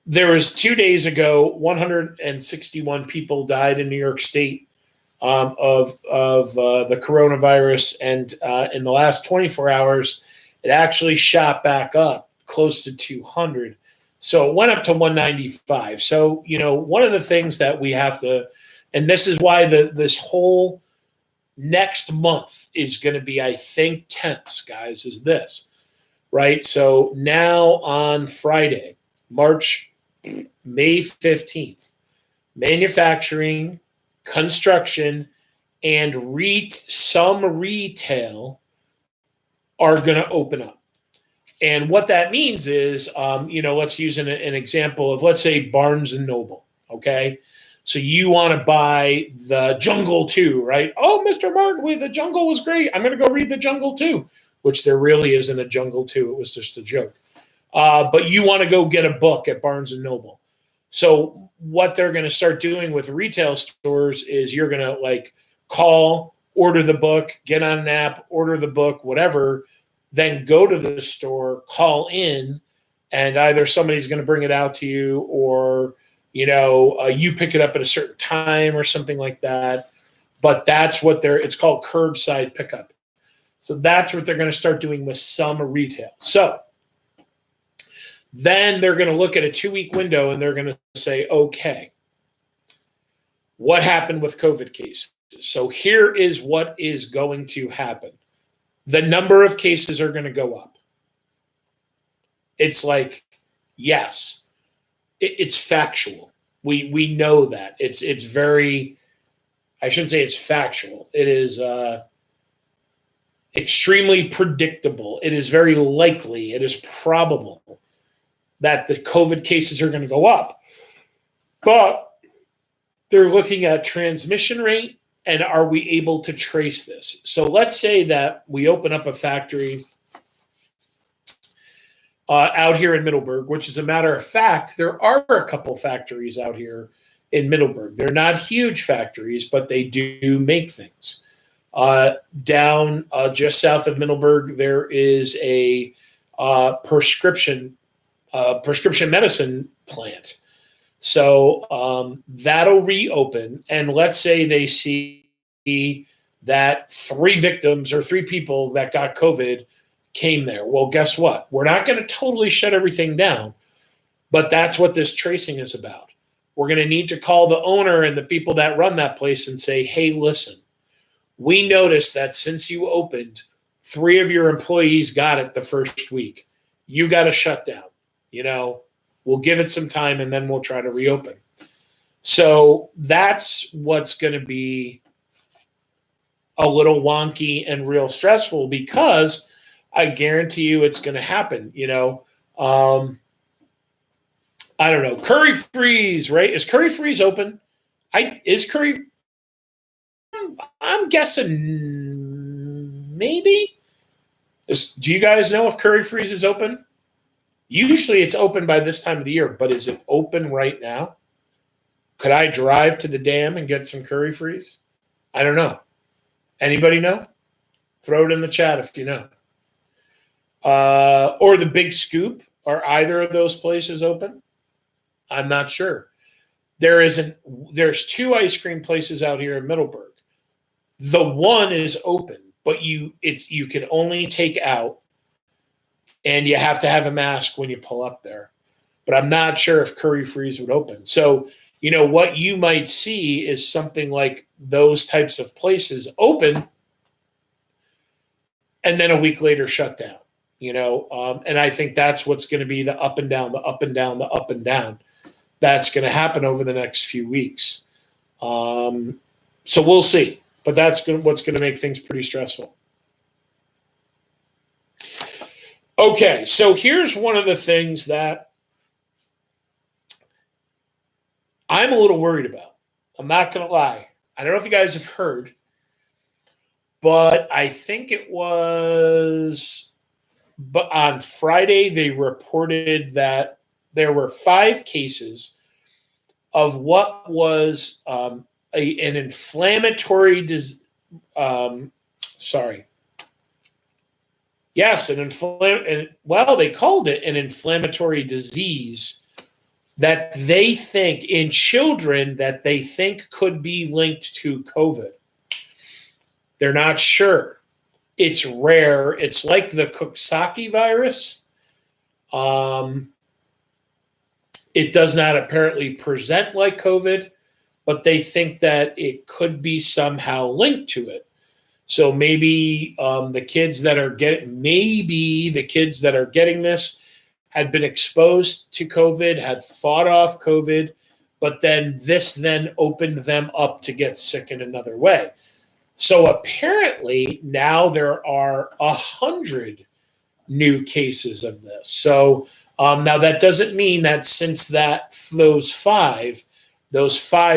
there was 2 days ago, 161 people died in New York State of the coronavirus, and in the last 24 hours, it actually shot back up close to 200. So it went up to 195. So, one of the things that we have to, and this is why this whole next month is going to be, I think, tense, guys, is this, right? So now on Friday, May 15th, manufacturing, construction, and some retail are going to open up. And what that means is, let's use an example of, let's say, Barnes and Noble, okay? So you want to buy The Jungle 2, right? Oh, Mr. Martin, The Jungle was great. I'm going to go read The Jungle 2, which there really isn't a Jungle 2. It was just a joke. But you want to go get a book at Barnes and Noble. So what they're going to start doing with retail stores is you're going to call, order the book, get on an app, order the book, whatever, then go to the store, call in, and either somebody's going to bring it out to you, or you pick it up at a certain time or something like that. But that's what it's called curbside pickup. So that's what they're going to start doing with some retail. So then they're going to look at a 2-week window and they're going to say, okay, what happened with COVID cases? So here is what is going to happen. The number of cases are going to go up. It's yes, it's factual. We know that. It's very, I shouldn't say it's factual. It is extremely predictable. It is very likely. It is probable that the COVID cases are going to go up. But they're looking at transmission rate, and are we able to trace this? So let's say that we open up a factory out here in Middleburg, which, as a matter of fact, there are a couple factories out here in Middleburg. They're not huge factories, but they do make things. Down just south of Middleburg, there is a prescription medicine plant. So that'll reopen, and let's say they see that 3 victims or 3 people that got COVID came there. Well, guess what? We're not going to totally shut everything down, but that's what this tracing is about. we're going to need to call the owner and the people that run that place and say, hey, listen, we noticed that since you opened, 3 of your employees got it the first week. You got to shut down. We'll give it some time and then we'll try to reopen. So that's what's going to be a little wonky and real stressful, because I guarantee you it's going to happen. I don't know. Curry Freeze, right? Is Curry Freeze open? I'm guessing maybe. Do you guys know if Curry Freeze is open? Usually it's open by this time of the year, but is it open right now? Could I drive to the dam and get some Curry Freeze? I don't know. Anybody know? Throw it in the chat if you know. Or the Big Scoop. Are either of those places open? I'm not sure. There's 2 ice cream places out here in Middleburg. The one is open, but you can only take out, and you have to have a mask when you pull up there. But I'm not sure if Curry Freeze would open. So, what you might see is something like those types of places open and then a week later shut down, and I think that's what's going to be the up and down, the up and down, the up and down. That's going to happen over the next few weeks. So we'll see. But that's what's going to make things pretty stressful. Okay, so here's one of the things that I'm a little worried about. I'm not going to lie. I don't know if you guys have heard, but I think it was on Friday they reported that there were 5 cases of what was an inflammatory disease. Yes, they called it an inflammatory disease that they think in children that they think could be linked to COVID. They're not sure. It's rare. It's like the Coxsackie virus. It does not apparently present like COVID, but they think that it could be somehow linked to it. So maybe the kids that are getting this had been exposed to COVID, had fought off COVID, but then this opened them up to get sick in another way. So apparently now there are 100 new cases of this. So now that doesn't mean that since those five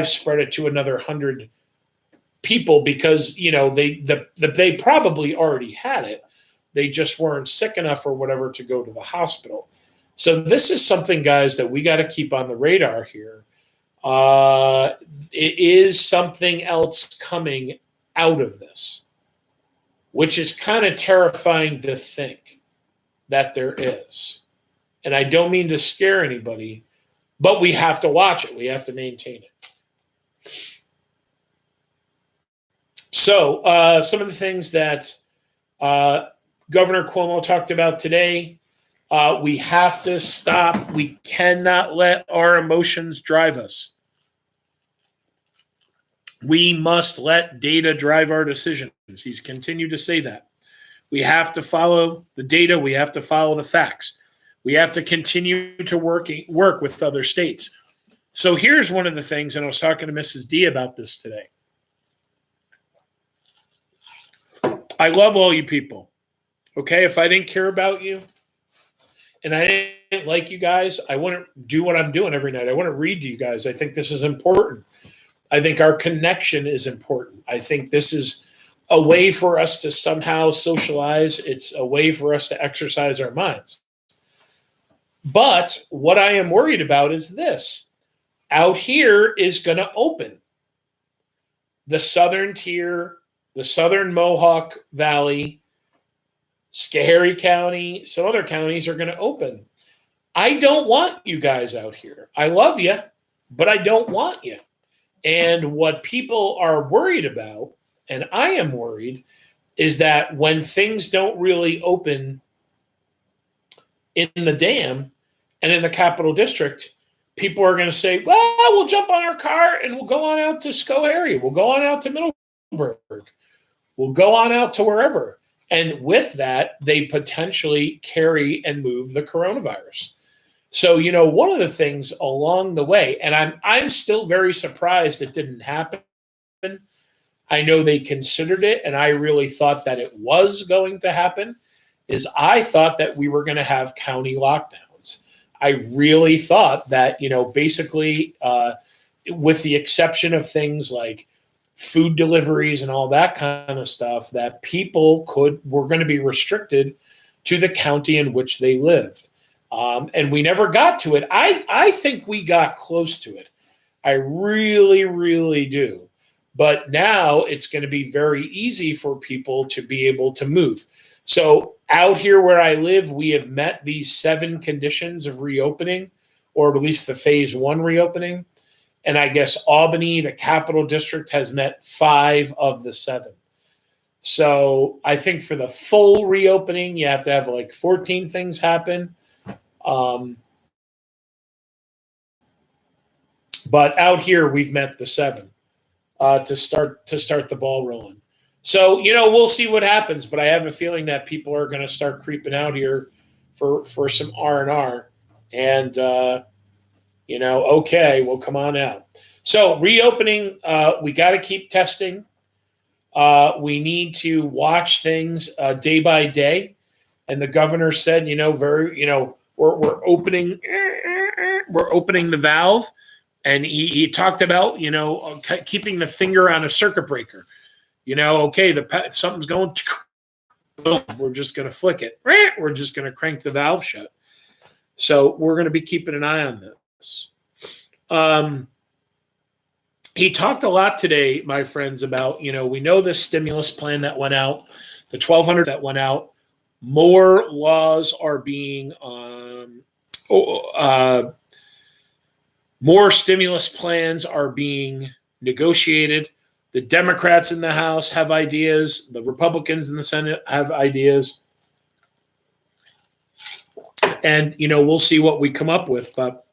spread it to another 100 people, because they probably already had it. They just weren't sick enough or whatever to go to the hospital. So this is something, guys, that we got to keep on the radar here. It is something else coming out of this, which is kind of terrifying to think that there is. And I don't mean to scare anybody, but we have to watch it. We have to maintain it. So some of the things that Governor Cuomo talked about today, we have to stop. We cannot let our emotions drive us. We must let data drive our decisions. He's continued to say that. We have to follow the data. We have to follow the facts. We have to continue to work with other states. So here's one of the things, and I was talking to Mrs. D about this today. I love all you people. Okay, if I didn't care about you and I didn't like you guys, I wouldn't do what I'm doing every night. I want to read to you guys. I think this is important. I think our connection is important. I think this is a way for us to somehow socialize. It's a way for us to exercise our minds. But what I am worried about is this. Out here is going to open. The southern tier, the southern Mohawk Valley, Schoharie County, some other counties are going to open. I don't want you guys out here. I love you, but I don't want you. And what people are worried about, and I am worried, is that when things don't really open in the dam and in the Capital District, people are going to say, well, we'll jump on our car and we'll go on out to Schoharie. We'll go on out to Middleburg. We'll go on out to wherever. And with that, they potentially carry and move the coronavirus. So, one of the things along the way, and I'm still very surprised it didn't happen. I know they considered it, and I really thought that it was going to happen, is I thought that we were going to have county lockdowns. I really thought that, basically, with the exception of things like food deliveries and all that kind of stuff, that people were going to be restricted to the county in which they lived. And we never got to it. I think we got close to it. I really, really do. But now it's going to be very easy for people to be able to move. So out here where I live, we have met these 7 conditions of reopening, or at least the phase 1 reopening. And I guess Albany, the capital district, has met 5 of the 7. So I think for the full reopening, you have to have like 14 things happen. But out here, we've met the 7 to start the ball rolling. So, we'll see what happens. But I have a feeling that people are going to start creeping out here for some R&R. And, okay, well, come on out. So reopening, we got to keep testing. We need to watch things day by day. And the governor said, we're opening the valve. And he talked about, keeping the finger on a circuit breaker. Okay, something's going, boom, we're just going to flick it. We're just going to crank the valve shut. So we're going to be keeping an eye on this. He talked a lot today, my friends, about, we know the stimulus plan that went out, the $1,200 that went out. More laws are being, more stimulus plans are being negotiated. The Democrats in the House have ideas. The Republicans in the Senate have ideas. And, we'll see what we come up with. But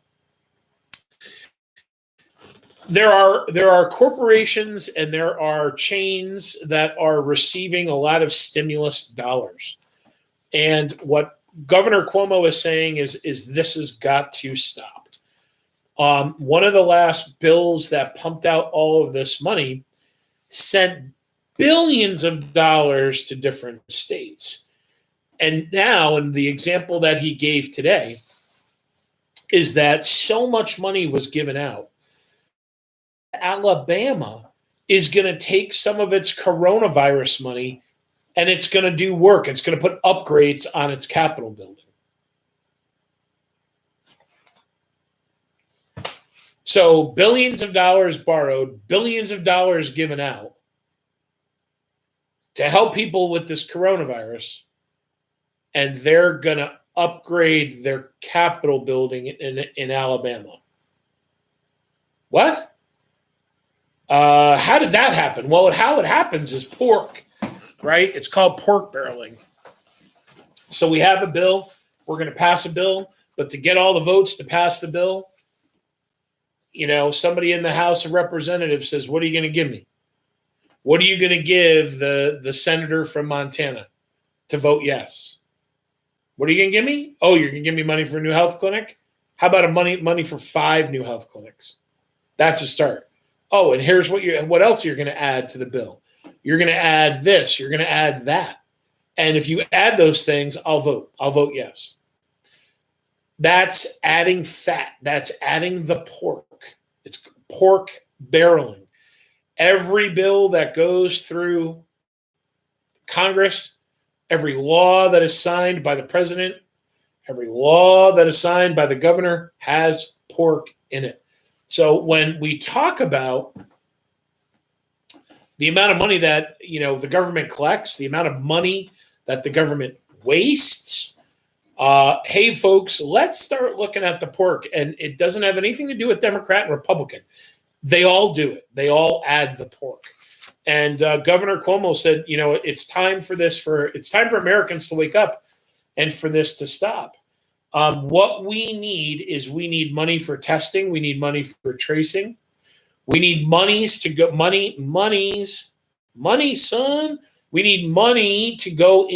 there are corporations and there are chains that are receiving a lot of stimulus dollars. And what Governor Cuomo is saying is this has got to stop. One of the last bills that pumped out all of this money sent billions of dollars to different states. And now, in the example that he gave today, is that so much money was given out. Alabama is going to take some of its coronavirus money and it's going to do work. It's going to put upgrades on its Capitol building. So billions of dollars borrowed, billions of dollars given out to help people with this coronavirus. And they're going to upgrade their Capitol building in Alabama. What? How did that happen? Well, how it happens is pork, right? It's called pork barreling. So we have a bill. We're going to pass a bill. But to get all the votes to pass the bill, somebody in the House of Representatives says, what are you going to give me? What are you going to give the senator from Montana to vote yes? What are you going to give me? Oh, you're going to give me money for a new health clinic? How about money for 5 new health clinics? That's a start. Oh, and here's what else you're going to add to the bill. You're going to add this. You're going to add that. And if you add those things, I'll vote. I'll vote yes. That's adding fat. That's adding the pork. It's pork barreling. Every bill that goes through Congress, every law that is signed by the president, every law that is signed by the governor has pork in it. So when we talk about the amount of money that the government collects, the amount of money that the government wastes, hey, folks, let's start looking at the pork. And it doesn't have anything to do with Democrat and Republican. They all do it. They all add the pork. And Governor Cuomo said, it's time for Americans to wake up and for this to stop. What we need money for testing. We need money for tracing. We need money, son. We need money to go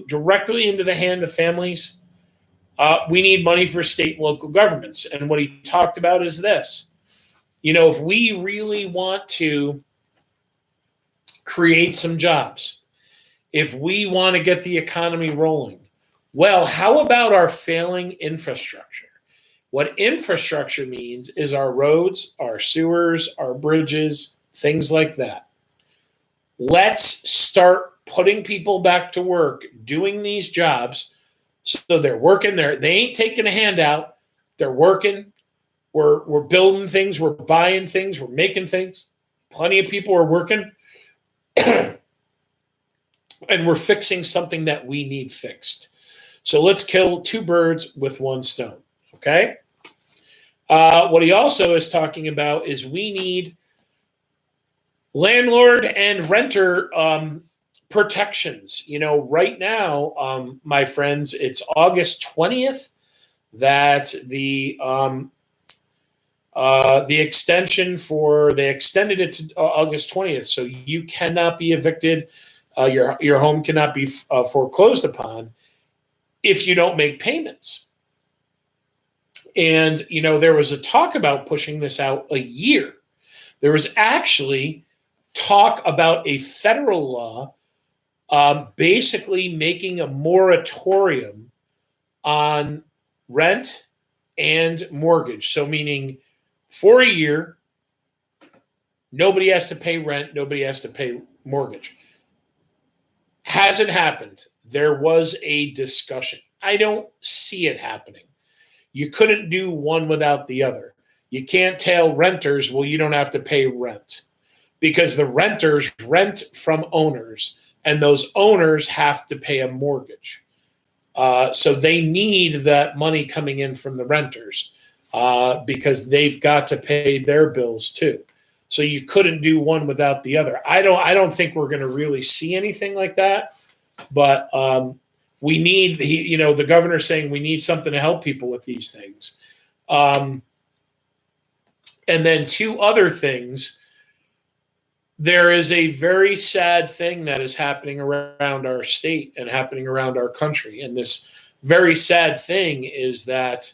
directly into the hand of families. We need money for state and local governments. And what he talked about is this. If we really want to create some jobs, if we want to get the economy rolling, well, how about our failing infrastructure? What infrastructure means is our roads, our sewers, our bridges, things like that. Let's start putting people back to work doing these jobs so they're working there. They ain't taking a handout. They're working. We're building things. We're buying things. We're making things. Plenty of people are working. And we're fixing something that we need fixed. So let's kill two birds with one stone. Okay? What he also is talking about is we need landlord and renter protections. Right now, my friends, it's August 20th that they extended it to August 20th, so you cannot be evicted. Your home cannot be foreclosed upon if you don't make payments. And there was a talk about pushing this out a year. There was actually talk about a federal law basically making a moratorium on rent and mortgage. So meaning for a year, nobody has to pay rent, nobody has to pay mortgage. Hasn't happened. There was a discussion. I don't see it happening. You couldn't do one without the other. You can't tell renters, well, you don't have to pay rent, because the renters rent from owners, and those owners have to pay a mortgage. So they need that money coming in from the renters because they've got to pay their bills too. So you couldn't do one without the other. I don't think we're going to really see anything like that, but we need the governor saying we need something to help people with these things. And then two other things. There is a very sad thing that is happening around our state and happening around our country. And this very sad thing is that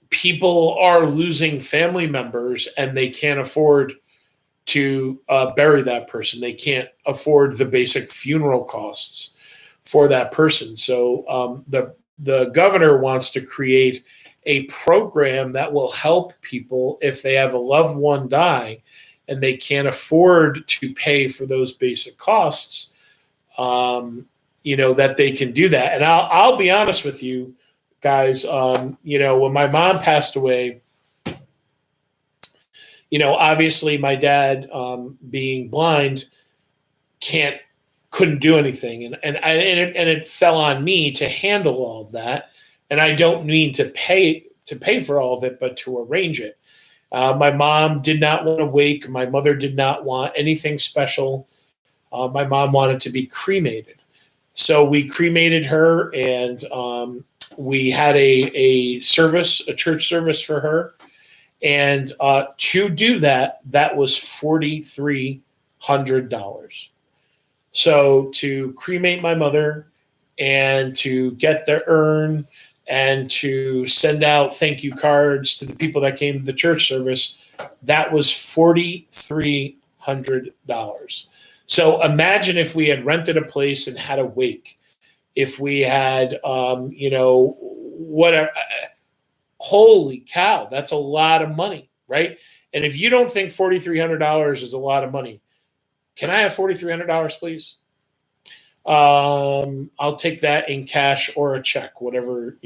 people are losing family members and they can't afford to bury that person. They can't afford the basic funeral costs for that person. So the governor wants to create a program that will help people if they have a loved one die and they can't afford to pay for those basic costs, that they can do that. And I'll be honest with you guys, when my mom passed away, obviously my dad, being blind, couldn't do anything. And it fell on me to handle all of that. And I don't mean to pay for all of it, but to arrange it. My mom did not want to wake. My mother did not want anything special. My mom wanted to be cremated. So we cremated her, and we had a church service for her. And to do that was $4,300. So to cremate my mother and to get the urn and to send out thank you cards to the people that came to the church service, that was $4,300. So imagine if we had rented a place and had a wake, if we had, whatever. Holy cow, that's a lot of money, right? And if you don't think $4,300 is a lot of money, can I have $4,300, please? I'll take that in cash or a check, whatever,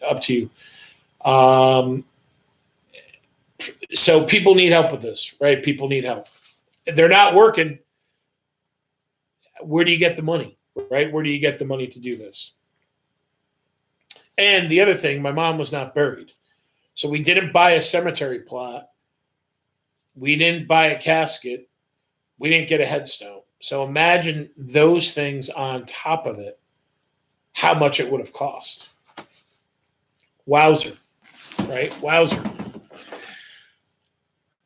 up to you. So people need help with this, right? People need help. They're not working. Where do you get the money, right? Where do you get the money to do this? And the other thing, my mom was not buried. So we didn't buy a cemetery plot. We didn't buy a casket. We didn't get a headstone. So imagine those things on top of it. how much it would have cost. Wowzer, right? Wowzer.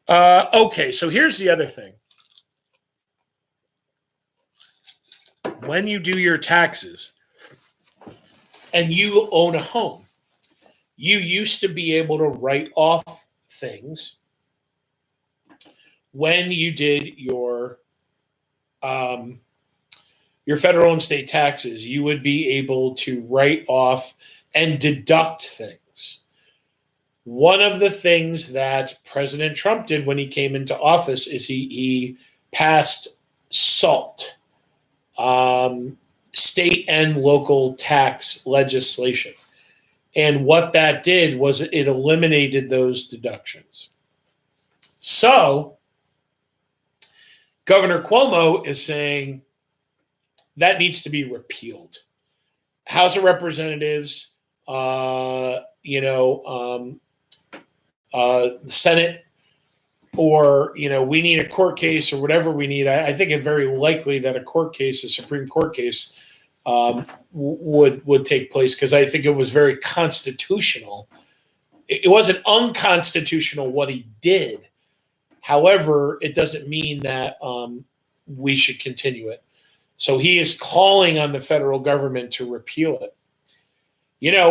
Okay, so here's the other thing. When you do your taxes and you own a home, you used to be able to write off things when you did your federal and state taxes. You would be able to write off and deduct things. One of the things that President Trump did when he came into office is he passed SALT, state and local tax legislation. And what that did was it eliminated those deductions. So Governor Cuomo is saying that needs to be repealed. House of Representatives, the Senate, or we need a court case or whatever we need. I think it's very likely that a court case, a Supreme Court case, would take place, because I think it was very constitutional. It wasn't unconstitutional what he did. However, it doesn't mean that we should continue it. So he is calling on the federal government to repeal it.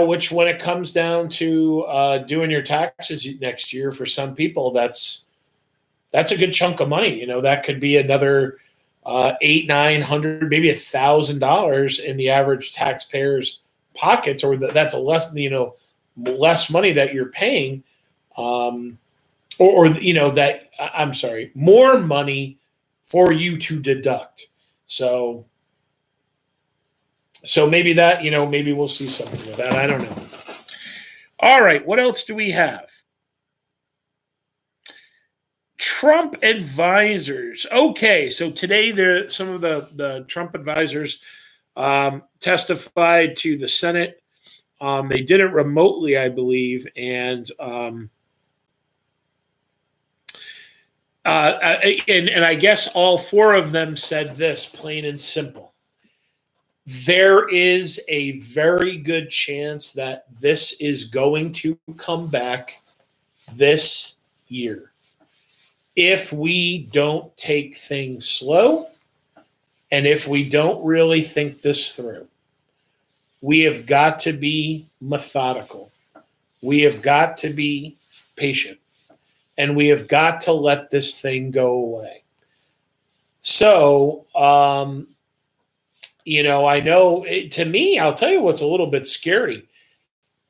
Which, when it comes down to doing your taxes next year, for some people, that's a good chunk of money. That could be another $800, $900, maybe $1,000 in the average taxpayer's pockets, or that's a less money that you're paying, more money for you to deduct. So maybe that, maybe we'll see something with that. I don't know. All right, what else do we have? Trump advisors. Okay, so today some of the Trump advisors testified to the Senate. They did it remotely, I believe, and I guess all four of them said this, plain and simple: there is a very good chance that this is going to come back this year if we don't take things slow and if we don't really think this through. We have got to be methodical. We have got to be patient. And we have got to let this thing go away. So, I know, to me, I'll tell you what's a little bit scary.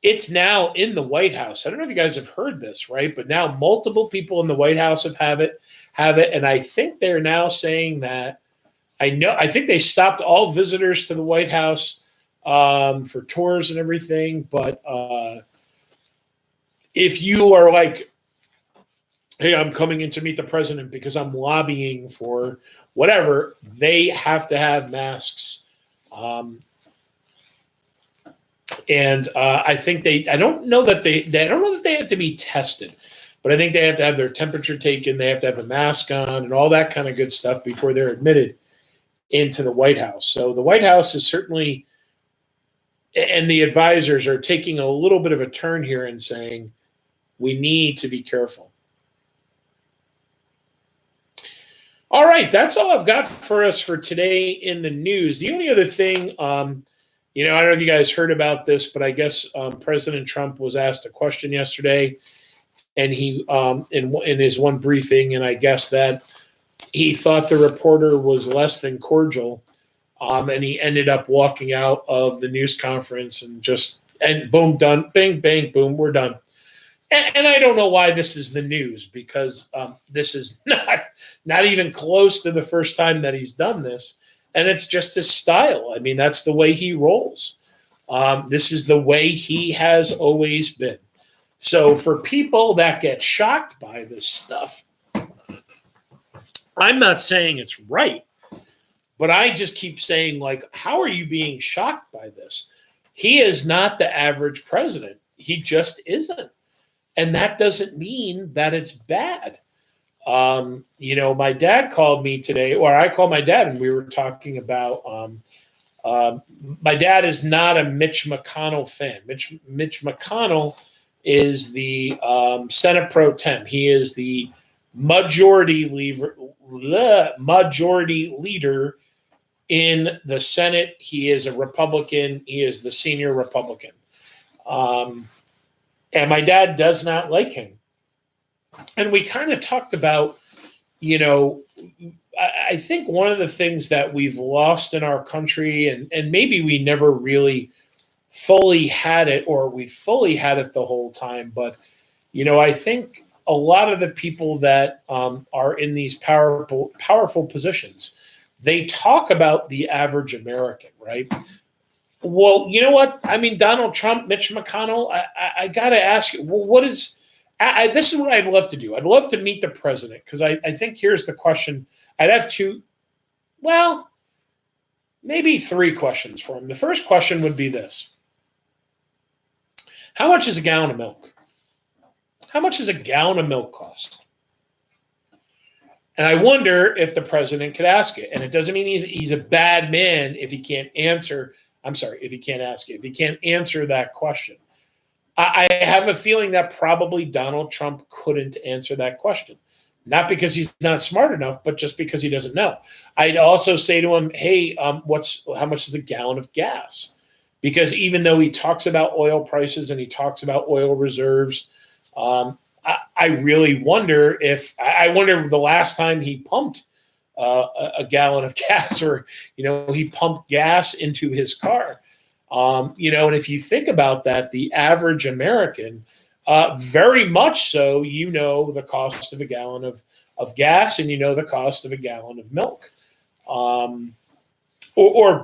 It's now in the White House. I don't know if you guys have heard this, right? But now multiple people in the White House have it. And I think they're now saying that, I think they stopped all visitors to the White House for tours and everything. But if you are like, hey, I'm coming in to meet the president because I'm lobbying for whatever, they have to have masks. I think I don't know that they have to be tested, but I think they have to have their temperature taken. They have to have a mask on and all that kind of good stuff before they're admitted into the White House. So the White House is certainly, and the advisors are taking a little bit of a turn here and saying, we need to be careful. All right, that's all I've got for us for today in the news. The only other thing, I don't know if you guys heard about this, but I guess President Trump was asked a question yesterday, and he, in his one briefing, and I guess that he thought the reporter was less than cordial, and he ended up walking out of the news conference and boom, done, bang, bang, boom, we're done. And I don't know why this is the news, because this is not even close to the first time that he's done this. And it's just his style. I mean, that's the way he rolls. This is the way he has always been. So for people that get shocked by this stuff, I'm not saying it's right, but I just keep saying, like, how are you being shocked by this? He is not the average president. He just isn't. And that doesn't mean that it's bad. My dad called me today, or I called my dad, and we were talking about My dad is not a Mitch McConnell fan. Mitch McConnell is the Senate pro tem. He is the majority leader in the Senate. He is a Republican. He is the senior Republican. And my dad does not like him. And we kind of talked about, I think one of the things that we've lost in our country, and maybe we never really fully had it, or we fully had it the whole time, but, I think a lot of the people that are in these powerful positions, they talk about the average American, right? Well, you know what? I mean, Donald Trump, Mitch McConnell, I got to ask you, well, what is this is what I'd love to do. I'd love to meet the president, because I think here's the question. I'd have maybe three questions for him. The first question would be this. How much is a gallon of milk? How much does a gallon of milk cost? And I wonder if the president could ask it. And it doesn't mean he's a bad man if he can't answer. I'm sorry, if he can't ask it, if he can't answer that question. I have a feeling that probably Donald Trump couldn't answer that question. Not because he's not smart enough, but just because he doesn't know. I'd also say to him, hey, how much is a gallon of gas? Because even though he talks about oil prices and he talks about oil reserves, I really wonder the last time he pumped a gallon of gas, or, he pumped gas into his car. And if you think about that, the average American, very much so, the cost of a gallon of gas, and the cost of a gallon of milk, or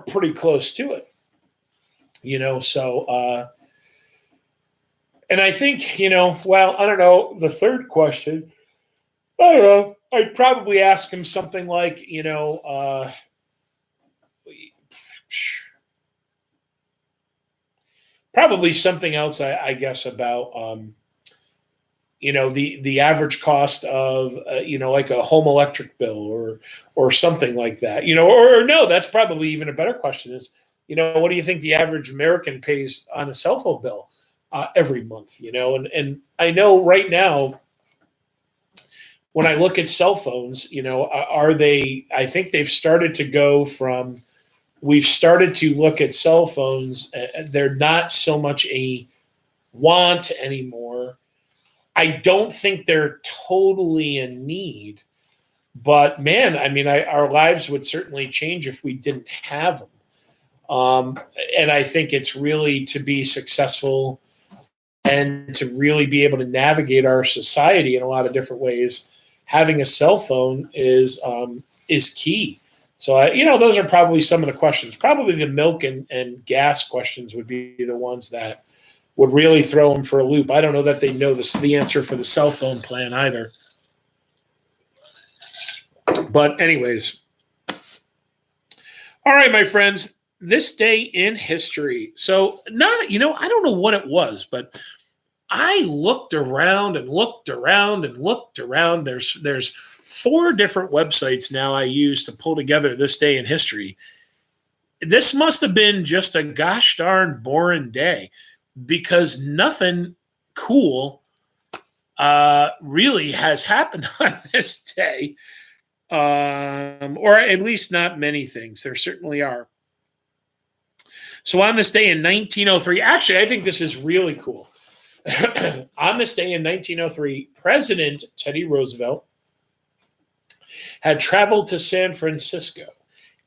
pretty close to it. So, and I think, I don't know, the third question, I don't know, I'd probably ask him something like, probably something else, I guess, about, the average cost of, like a home electric bill, or something like that, or no, that's probably even a better question is, what do you think the average American pays on a cell phone bill every month, and I know right now, when I look at cell phones, I think they've started to go from, we've started to look at cell phones. They're not so much a want anymore. I don't think they're totally in need, but man, I mean, our lives would certainly change if we didn't have them. And I think it's really, to be successful and to really be able to navigate our society in a lot of different ways, having a cell phone is key. So, those are probably some of the questions. Probably the milk and gas questions would be the ones that would really throw them for a loop. I don't know that they know the answer for the cell phone plan either. But anyways. All right, my friends, this day in history. So I don't know what it was, but I looked around and looked around and looked around. There's 4 different websites now I use to pull together this day in history. This must have been just a gosh darn boring day, because nothing cool really has happened on this day, or at least not many things. There certainly are. So on this day in 1903, actually, I think this is really cool. On this day in 1903, President Teddy Roosevelt had traveled to San Francisco,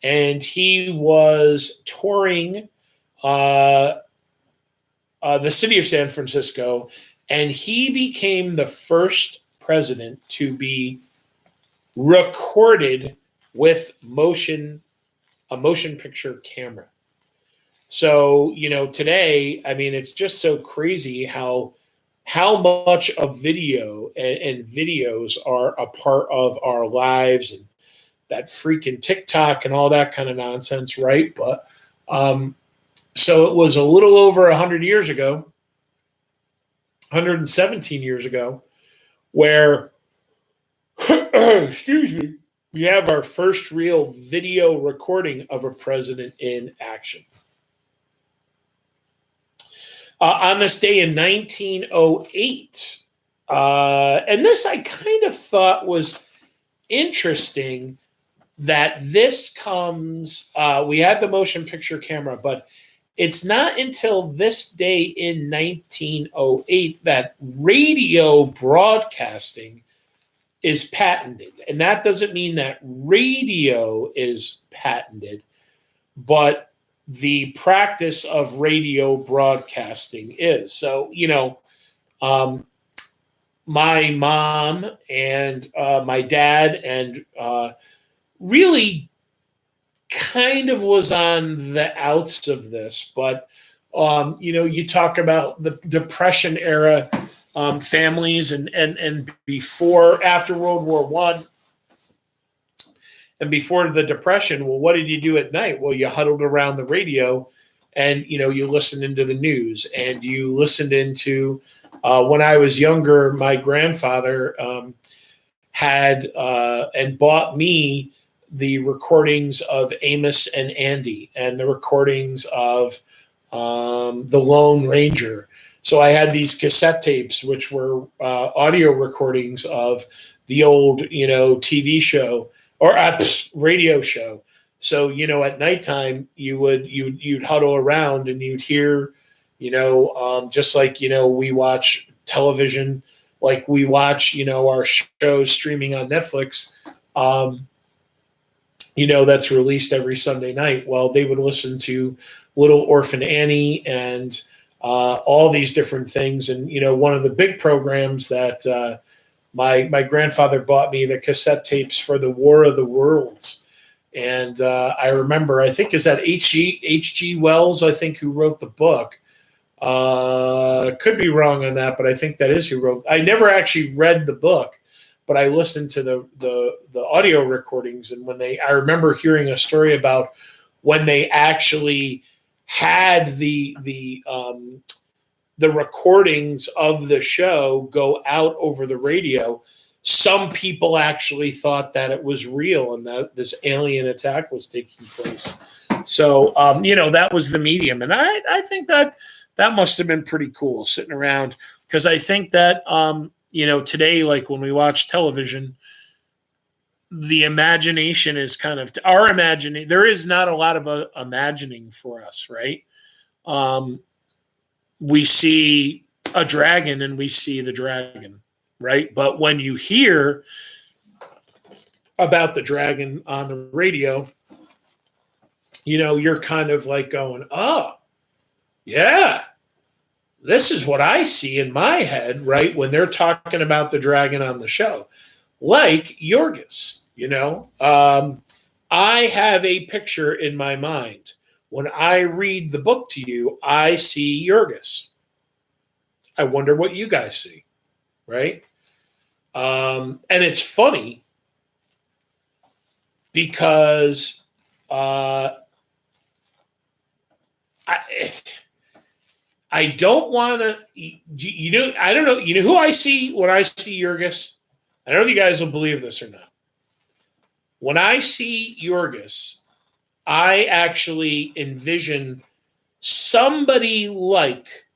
and he was touring the city of San Francisco, and he became the first president to be recorded with a motion picture camera. So, today, I mean, it's just so crazy how much of video and videos are a part of our lives, and that freaking TikTok and all that kind of nonsense, right? But so it was a little over 100 years ago, 117 years ago, where, excuse me, we have our first real video recording of a president in action. On this day in 1908, and this I kind of thought was interesting that this comes, we had the motion picture camera, but it's not until this day in 1908 that radio broadcasting is patented. And that doesn't mean that radio is patented, but the practice of radio broadcasting is. So, my mom and my dad and really kind of was on the outs of this, but you talk about the Depression era families and after World War I and before the Depression. Well, what did you do at night? Well, you huddled around the radio and you listened into the news and you listened into when I was younger, my grandfather had and bought me the recordings of Amos and Andy and the recordings of the Lone Ranger. So I had these cassette tapes, which were audio recordings of the old, TV show or radio show. So, at nighttime you'd huddle around and you'd hear, just like, we watch television, like we watch, our shows streaming on Netflix, that's released every Sunday night. Well, they would listen to Little Orphan Annie and all these different things. And, one of the big programs that my grandfather bought me the cassette tapes for the War of the Worlds. And I remember, I think is that H.G. Wells, I think, who wrote the book. Could be wrong on that, but I think that is who wrote. I never actually read the book, but I listened to the audio recordings. And I remember hearing a story about when they actually had the recordings of the show go out over the radio. Some people actually thought that it was real and that this alien attack was taking place. So, that was the medium. And I think that must have been pretty cool sitting around, because I think that, today, like when we watch television, the imagination is kind of our imagining. There is not a lot of imagining for us, right? We see a dragon and we see the dragon, right? But when you hear about the dragon on the radio, you're kind of like going, oh, yeah, this is what I see in my head, right? When they're talking about the dragon on the show, like Jurgis, I have a picture in my mind. When I read the book to you, I see Jurgis. I wonder what you guys see, right? And it's funny because I don't want to, I don't know, who I see when I see Jurgis? I don't know if you guys will believe this or not. When I see Jurgis, I actually envision somebody like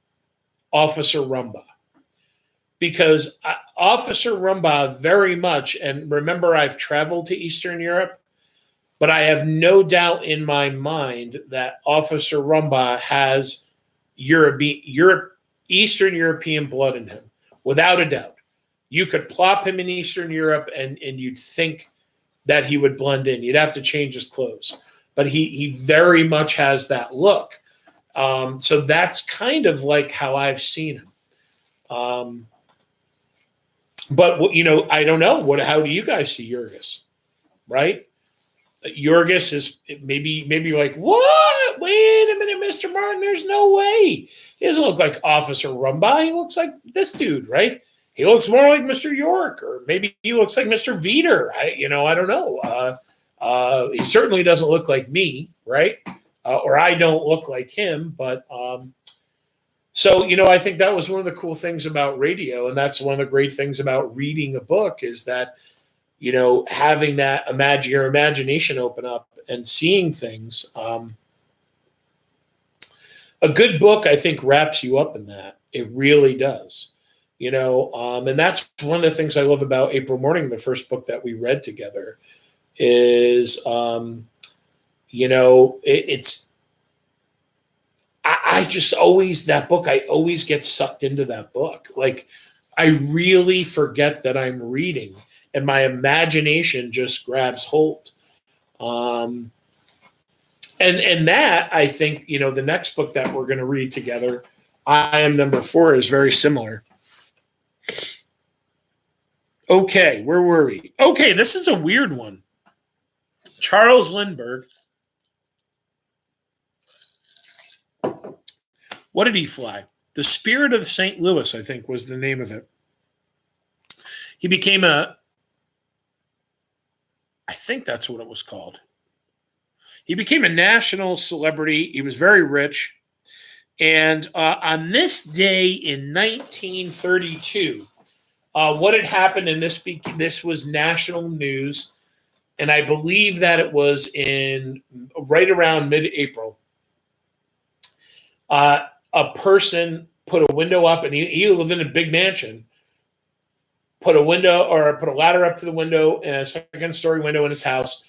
Officer Rumbaugh, because Officer Rumbaugh very much, and remember, I've traveled to Eastern Europe, but I have no doubt in my mind that Officer Rumbaugh has Eastern European blood in him, without a doubt. You could plop him in Eastern Europe and you'd think that he would blend in. You'd have to change his clothes. But he very much has that look. So that's kind of like how I've seen him. But, I don't know. How do you guys see Jurgis, right? Jurgis is maybe like, what? Wait a minute, Mr. Martin, there's no way. He doesn't look like Officer Rumbaugh. He looks like this dude, right? He looks more like Mr. York, or maybe he looks like Mr. Veeder. I don't know. He certainly doesn't look like me, right? Or I don't look like him. But so, I think that was one of the cool things about radio. And that's one of the great things about reading a book, is that having that your imagination open up and seeing things. A good book, I think, wraps you up in that. It really does. And that's one of the things I love about April Morning, the first book that we read together, is, it's, I just always, that book, I always get sucked into that book. Like, I really forget that I'm reading, and my imagination just grabs hold. And that, I think, the next book that we're going to read together, I Am Number 4, is very similar. Okay, where were we? Okay, this is a weird one. Charles Lindbergh. What did he fly? The Spirit of St. Louis, I think, was the name of it. He became I think that's what it was called. He became a national celebrity. He was very rich. And on this day in 1932, what had happened in this was national news, and I believe that it was in right around mid-April. A person put a window up, and he lived in a big mansion. Put a ladder up to the window, and a second-story window in his house.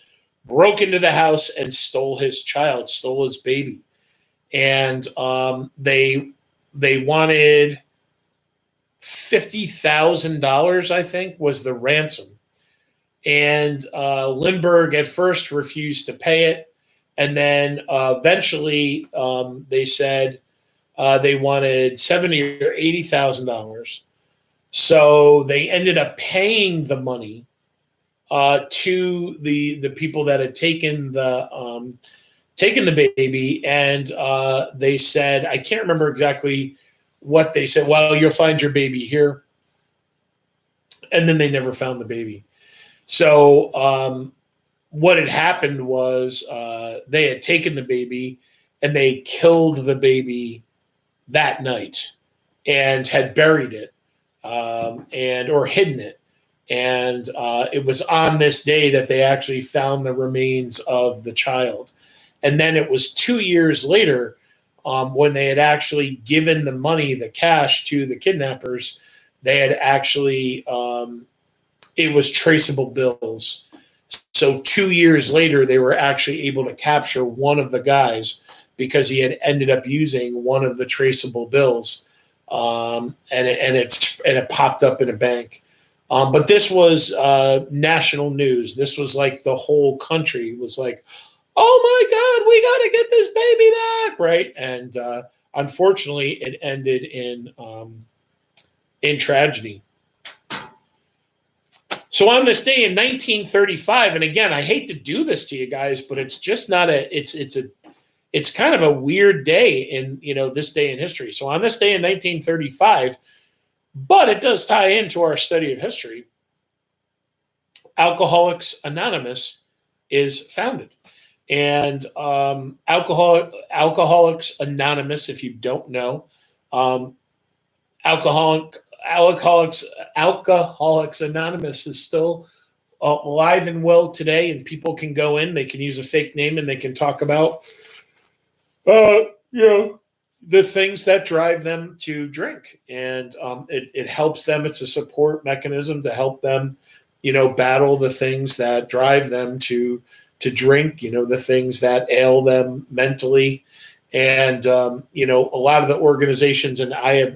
Broke into the house and stole his baby, and they wanted $50,000, I think, was the ransom. And Lindbergh at first refused to pay it, and then eventually they said they wanted $70,000 or $80,000. So they ended up paying the money to the people that had taken the baby, and they said, I can't remember exactly what they said. Well, you'll find your baby here, and then they never found the baby. So what had happened was they had taken the baby and they killed the baby that night and had buried it or hidden it. And it was on this day that they actually found the remains of the child. And then it was 2 years later when they had actually given the money, the cash, to the kidnappers. They had actually, it was traceable bills. So 2 years later, they were actually able to capture one of the guys because he had ended up using one of the traceable bills. And it popped up in a bank. But this was national news. This was like the whole country was like, oh my God, we got to get this baby back, right? And unfortunately, it ended in tragedy. So on this day in 1935, and again, I hate to do this to you guys, but it's just not it's kind of a weird day in this day in history. So on this day in 1935. But it does tie into our study of history. Alcoholics Anonymous is founded. And Alcoholics Anonymous, if you don't know, Alcoholics Anonymous is still alive and well today, and people can go in, they can use a fake name, and they can talk about the things that drive them to drink. And it helps them. It's a support mechanism to help them, battle the things that drive them to drink, the things that ail them mentally. And, a lot of the organizations, and I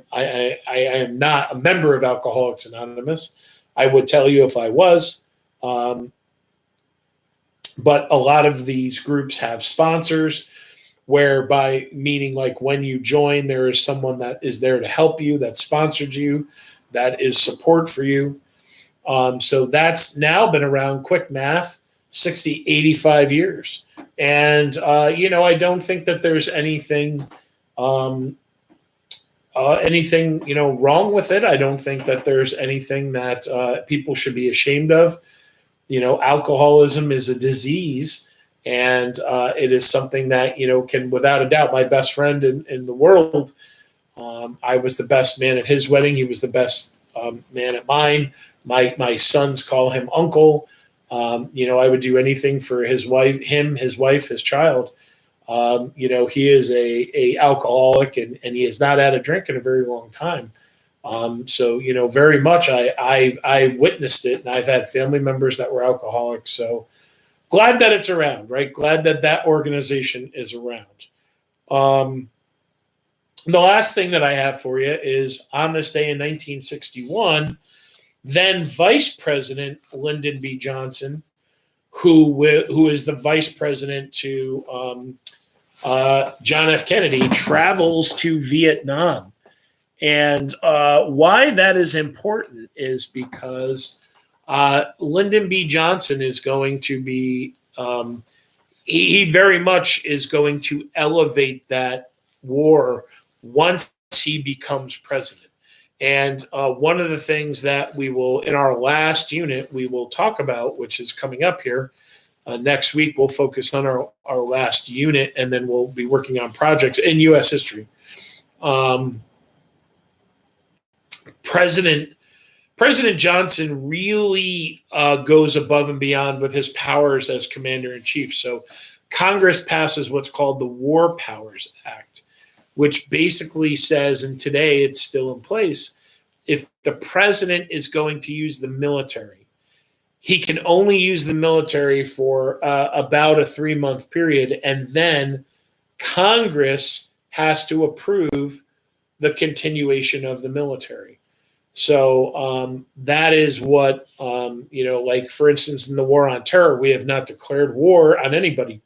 am not a member of Alcoholics Anonymous. I would tell you if I was. But a lot of these groups have sponsors, whereby meaning like when you join, there is someone that is there to help you, that sponsored you, that is support for you. So that's now been around, quick math, 60, 85 years. And, I don't think that there's anything wrong with it. I don't think that there's anything that people should be ashamed of. Alcoholism is a disease. And it is something that, can, without a doubt, my best friend in the world, I was the best man at his wedding. He was the best man at mine. My sons call him uncle. I would do anything for his wife, his child. He is a alcoholic, and he has not had a drink in a very long time. So very much I witnessed it, and I've had family members that were alcoholics. So glad that it's around, right? Glad that organization is around. The last thing that I have for you is on this day in 1961, then Vice President Lyndon B. Johnson, who is the vice president to John F. Kennedy, travels to Vietnam. And why that is important is because Lyndon B. Johnson is going to be, he very much is going to elevate that war once he becomes president. And one of the things that we will, in our last unit, we will talk about, which is coming up here next week, we'll focus on our last unit, and then we'll be working on projects in U.S. history. President Johnson really goes above and beyond with his powers as commander-in-chief. So Congress passes what's called the War Powers Act, which basically says, and today it's still in place, if the president is going to use the military, he can only use the military for about a 3-month period, and then Congress has to approve the continuation of the military. So that is what, like, for instance, in the war on terror, we have not declared war on anybody.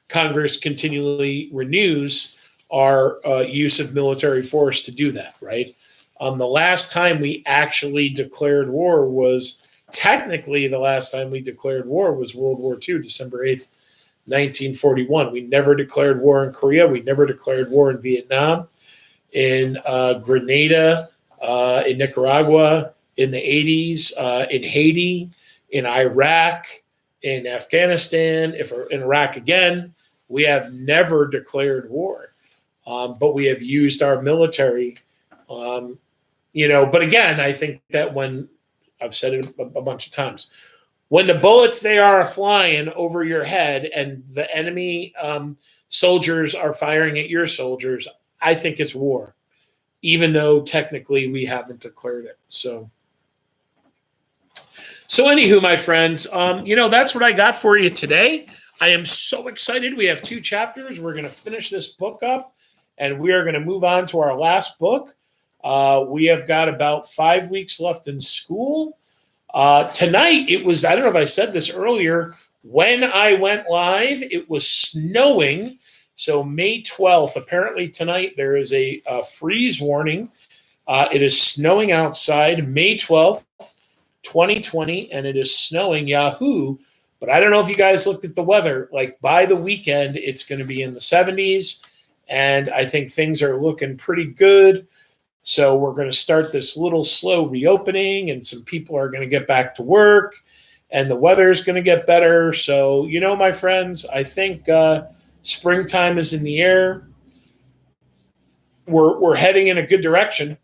Congress continually renews our use of military force to do that, right? The last time we actually declared war was, technically the last time we declared war was World War II, December 8th, 1941. We never declared war in Korea. We never declared war in Vietnam, in Grenada, in Nicaragua, in the 80s, in Haiti, in Iraq, in Afghanistan, in Iraq again. We have never declared war, but we have used our military. But again, I think that when, I've said it a bunch of times, when the bullets they are flying over your head and the enemy soldiers are firing at your soldiers, I think it's war, even though technically we haven't declared it. So anywho, my friends, that's what I got for you today. I am so excited. We have 2 chapters. We're going to finish this book up, and we are going to move on to our last book. We have got about 5 weeks left in school. Tonight, it was, I don't know if I said this earlier, when I went live, it was snowing. So May 12th, apparently tonight, there is a freeze warning. It is snowing outside, May 12th, 2020, and it is snowing, Yahoo! But I don't know if you guys looked at the weather. Like, by the weekend, it's going to be in the 70s, and I think things are looking pretty good. So we're going to start this little slow reopening, and some people are going to get back to work, and the weather is going to get better. So, my friends, I think springtime is in the air. We're heading in a good direction.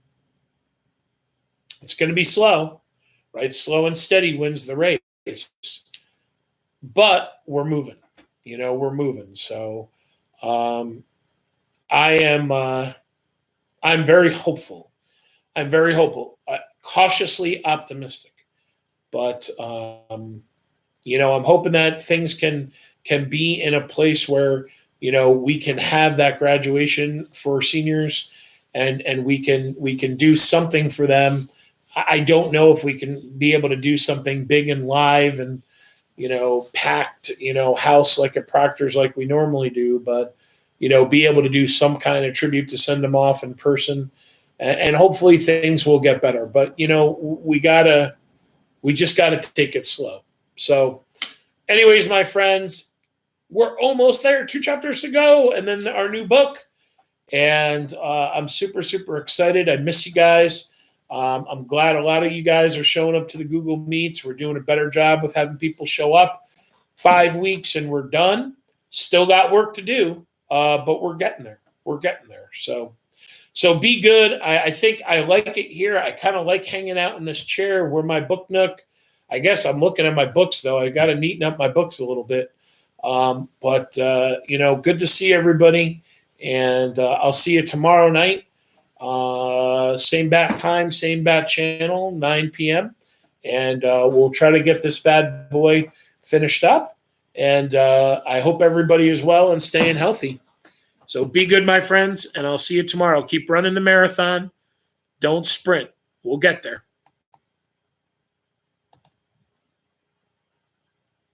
It's going to be slow, right? Slow and steady wins the race. But we're moving. We're moving. So I'm very hopeful. I'm very hopeful. Cautiously optimistic. But I'm hoping that things can be in a place where we can have that graduation for seniors, and we can do something for them. I don't know if we can be able to do something big and live and packed house like at Proctor's like we normally do, but be able to do some kind of tribute to send them off in person, and hopefully things will get better. But we just gotta take it slow. So anyways, my friends, we're almost there. 2 chapters to go, and then our new book. And I'm super, super excited. I miss you guys. I'm glad a lot of you guys are showing up to the Google Meets. We're doing a better job with having people show up. 5 weeks and we're done. Still got work to do, but we're getting there. We're getting there. So So be good. I think I like it here. I kind of like hanging out in this chair where my book nook. I guess I'm looking at my books, though. I got to neaten up my books a little bit. But good to see everybody. And I'll see you tomorrow night. Same bat time, same bat channel, 9 p.m. And we'll try to get this bad boy finished up. And I hope everybody is well and staying healthy. So be good, my friends, and I'll see you tomorrow. Keep running the marathon. Don't sprint. We'll get there.